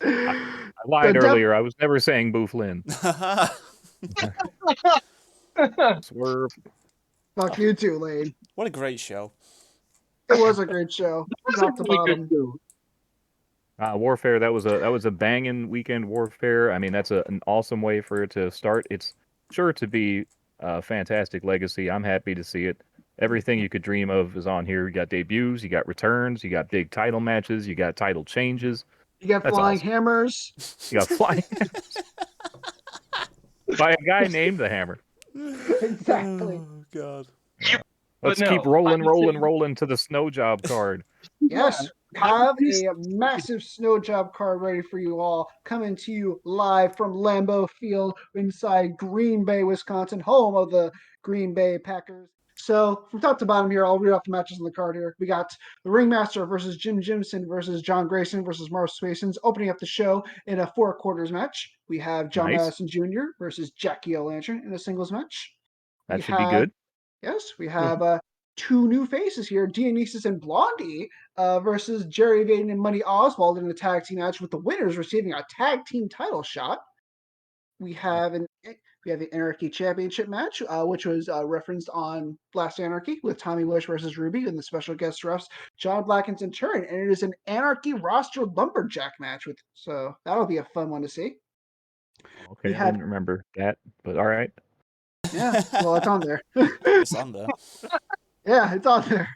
I lied earlier. I was never saying Boo Flynn. Swerve. Fuck you too, Lane. What a great show. It was a great show. Top to bottom. Warfare. That was a banging weekend Warfare. I mean, that's an awesome way for it to start. It's sure to be a fantastic legacy. I'm happy to see it. Everything you could dream of is on here. You got debuts, you got returns, you got big title matches, you got title changes. You got flying hammers. You got flying hammers. By a guy named the Hammer. Exactly. Oh, God. Let's keep rolling to the Snow Job card. Yes, have a massive Snow Job card ready for you all, coming to you live from Lambeau Field inside Green Bay, Wisconsin, home of the Green Bay Packers. So from top to bottom here, I'll read off the matches on the card here. We got the Ringmaster versus Jim Jimson versus John Grayson versus Marf Swasons opening up the show in a 4 quarters match. We have John Madison Jr. versus Jackie O'Lantern in a singles match. That should be good. Yes, we have 2 new faces here, Dionysus and Blondie versus Geri, Vayden, and Money Oswald in a tag team match with the winners receiving a tag team title shot. We have the Anarchy Championship match, which was referenced on Last Anarchy with Tommy Bush versus Ruby and the special guest refs John Black and Centurion, and it is an Anarchy roster lumberjack match so that'll be a fun one to see. Okay, I didn't remember that, but all right. Yeah, well, it's on there. It's on there. Yeah, it's on there.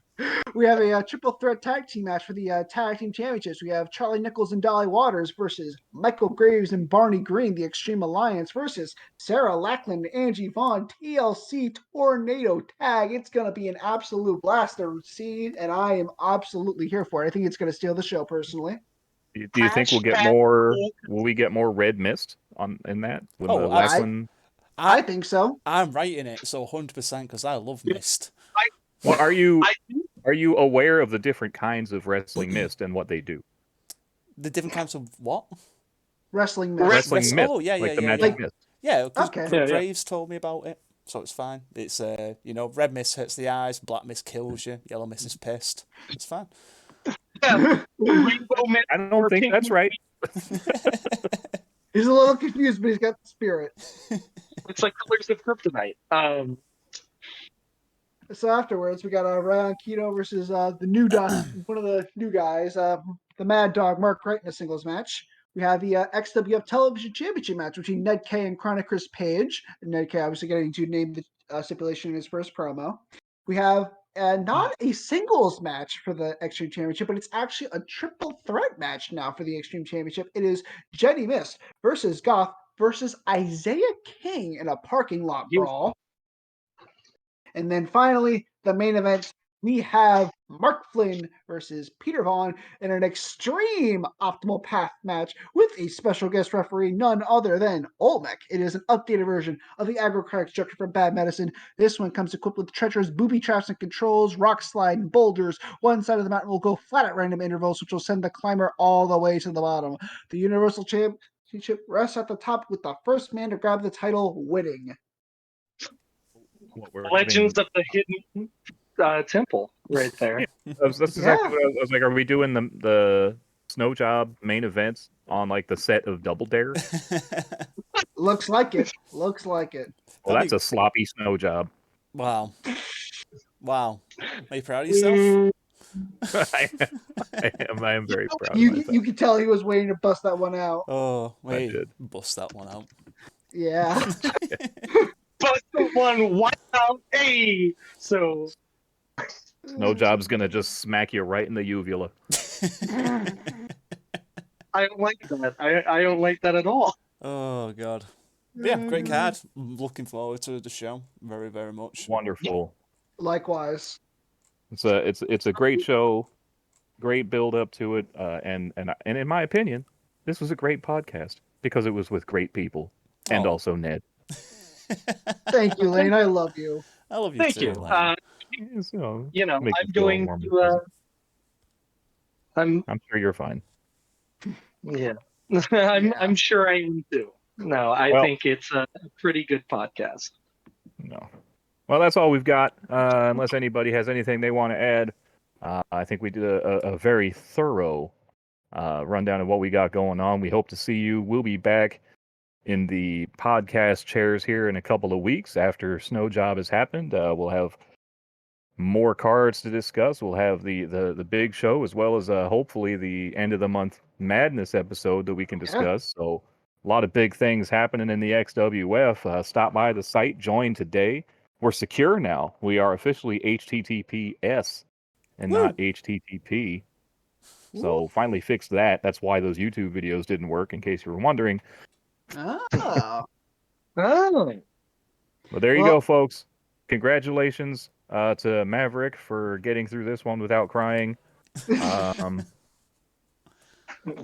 We have a triple threat tag team match for the tag team championships. We have Charlie Nickles and Dolly Waters versus Michael Graves and Barney Green, the Extreme Alliance, versus Sarah Lacklan and Angie Vaughn, TLC Tornado Tag. It's going to be an absolute blast to see, and I am absolutely here for it. I think it's going to steal the show, personally. Do you think we'll get more? Will we get more Red Mist in that? I think so. I'm writing it, so 100% because I love Myst. Well, are you aware of the different kinds of wrestling Myst and what they do? The different kinds of what? Wrestling Myst. Wrestling Myst. Oh, yeah, the Magic Myst. Yeah, because Graves told me about it, so it's fine. It's red mist hurts the eyes, black mist kills you, yellow mist is pissed. It's fine. I don't think that's right. He's a little confused, but he's got the spirit. It's like colors of kryptonite. So afterwards, we got Raion Kido versus the new one of the new guys. the Mad Dog Mark Wright in a singles match. We have the XWF Television Championship match between Ned K and Chronicus Page. And Ned K obviously getting to name the stipulation in his first promo. We have not a singles match for the Extreme Championship, but it's actually a triple threat match now for the Extreme Championship. It is Jenny Myst versus Goth versus Isaiah King in a parking lot brawl. And then finally, the main event, we have Mark Flynn versus Peter Vaughn in an extreme optimal path match with a special guest referee, none other than Olmec. It is an updated version of the aggro structure from Bad Medicine. This one comes equipped with treacherous booby traps and controls, rock slide and boulders. One side of the mountain will go flat at random intervals, which will send the climber all the way to the bottom. The Universal Championship rests at the top with the first man to grab the title winning. Legends of the Hidden Temple, right there. That's exactly what I was like. Are we doing the Snow Job main events on like the set of Double Dare? Looks like it. Looks like it. Well, that's a sloppy Snow Job. Wow. Wow. Are you proud of yourself? I am very proud of myself. You could tell he was waiting to bust that one out. Oh, wait. I did. Bust that one out. Yeah. Bust the one Whiteout. Hey! So Snow Job's gonna just smack you right in the uvula. I don't like that. I don't like that at all. Oh, God. But yeah, great card. I'm looking forward to the show very, very much. Wonderful. Likewise. It's a great show, great build up to it, and in my opinion, this was a great podcast because it was with great people and also Ned. Thank you, Lane. I love you. I love you Thank too, you. Lane. I'm going to. I'm sure you're fine. Yeah. I'm sure I am too. No, I think it's a pretty good podcast. No. Well, that's all we've got. Unless anybody has anything they want to add, I think we did a very thorough rundown of what we got going on. We hope to see you. We'll be back in the podcast chairs here in a couple of weeks after Snow Job has happened. We'll have more cards to discuss. We'll have the big show as well as hopefully the end of the month Madness episode that we can discuss. So a lot of big things happening in the XWF. Stop by the site, join today. We're secure now. We are officially HTTPS and not HTTP. So finally fixed that. That's why those YouTube videos didn't work, in case you were wondering. Oh. Oh. Well, there you go, folks. Congratulations to Maverick for getting through this one without crying. And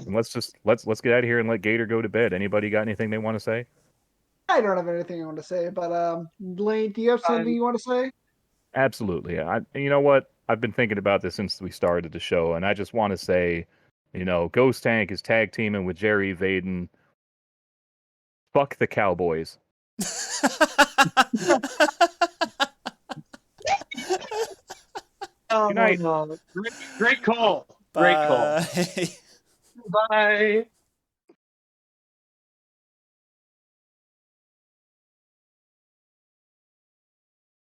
let's get out of here and let Gator go to bed. Anybody got anything they want to say? I don't have anything I want to say, but Lane, do you have something you want to say? Absolutely. You know what? I've been thinking about this since we started the show, and I just want to say, Ghost Tank is tag teaming with Geri, Vayden. Fuck the Cowboys. Good night. Great call. Great call. Bye. Bye.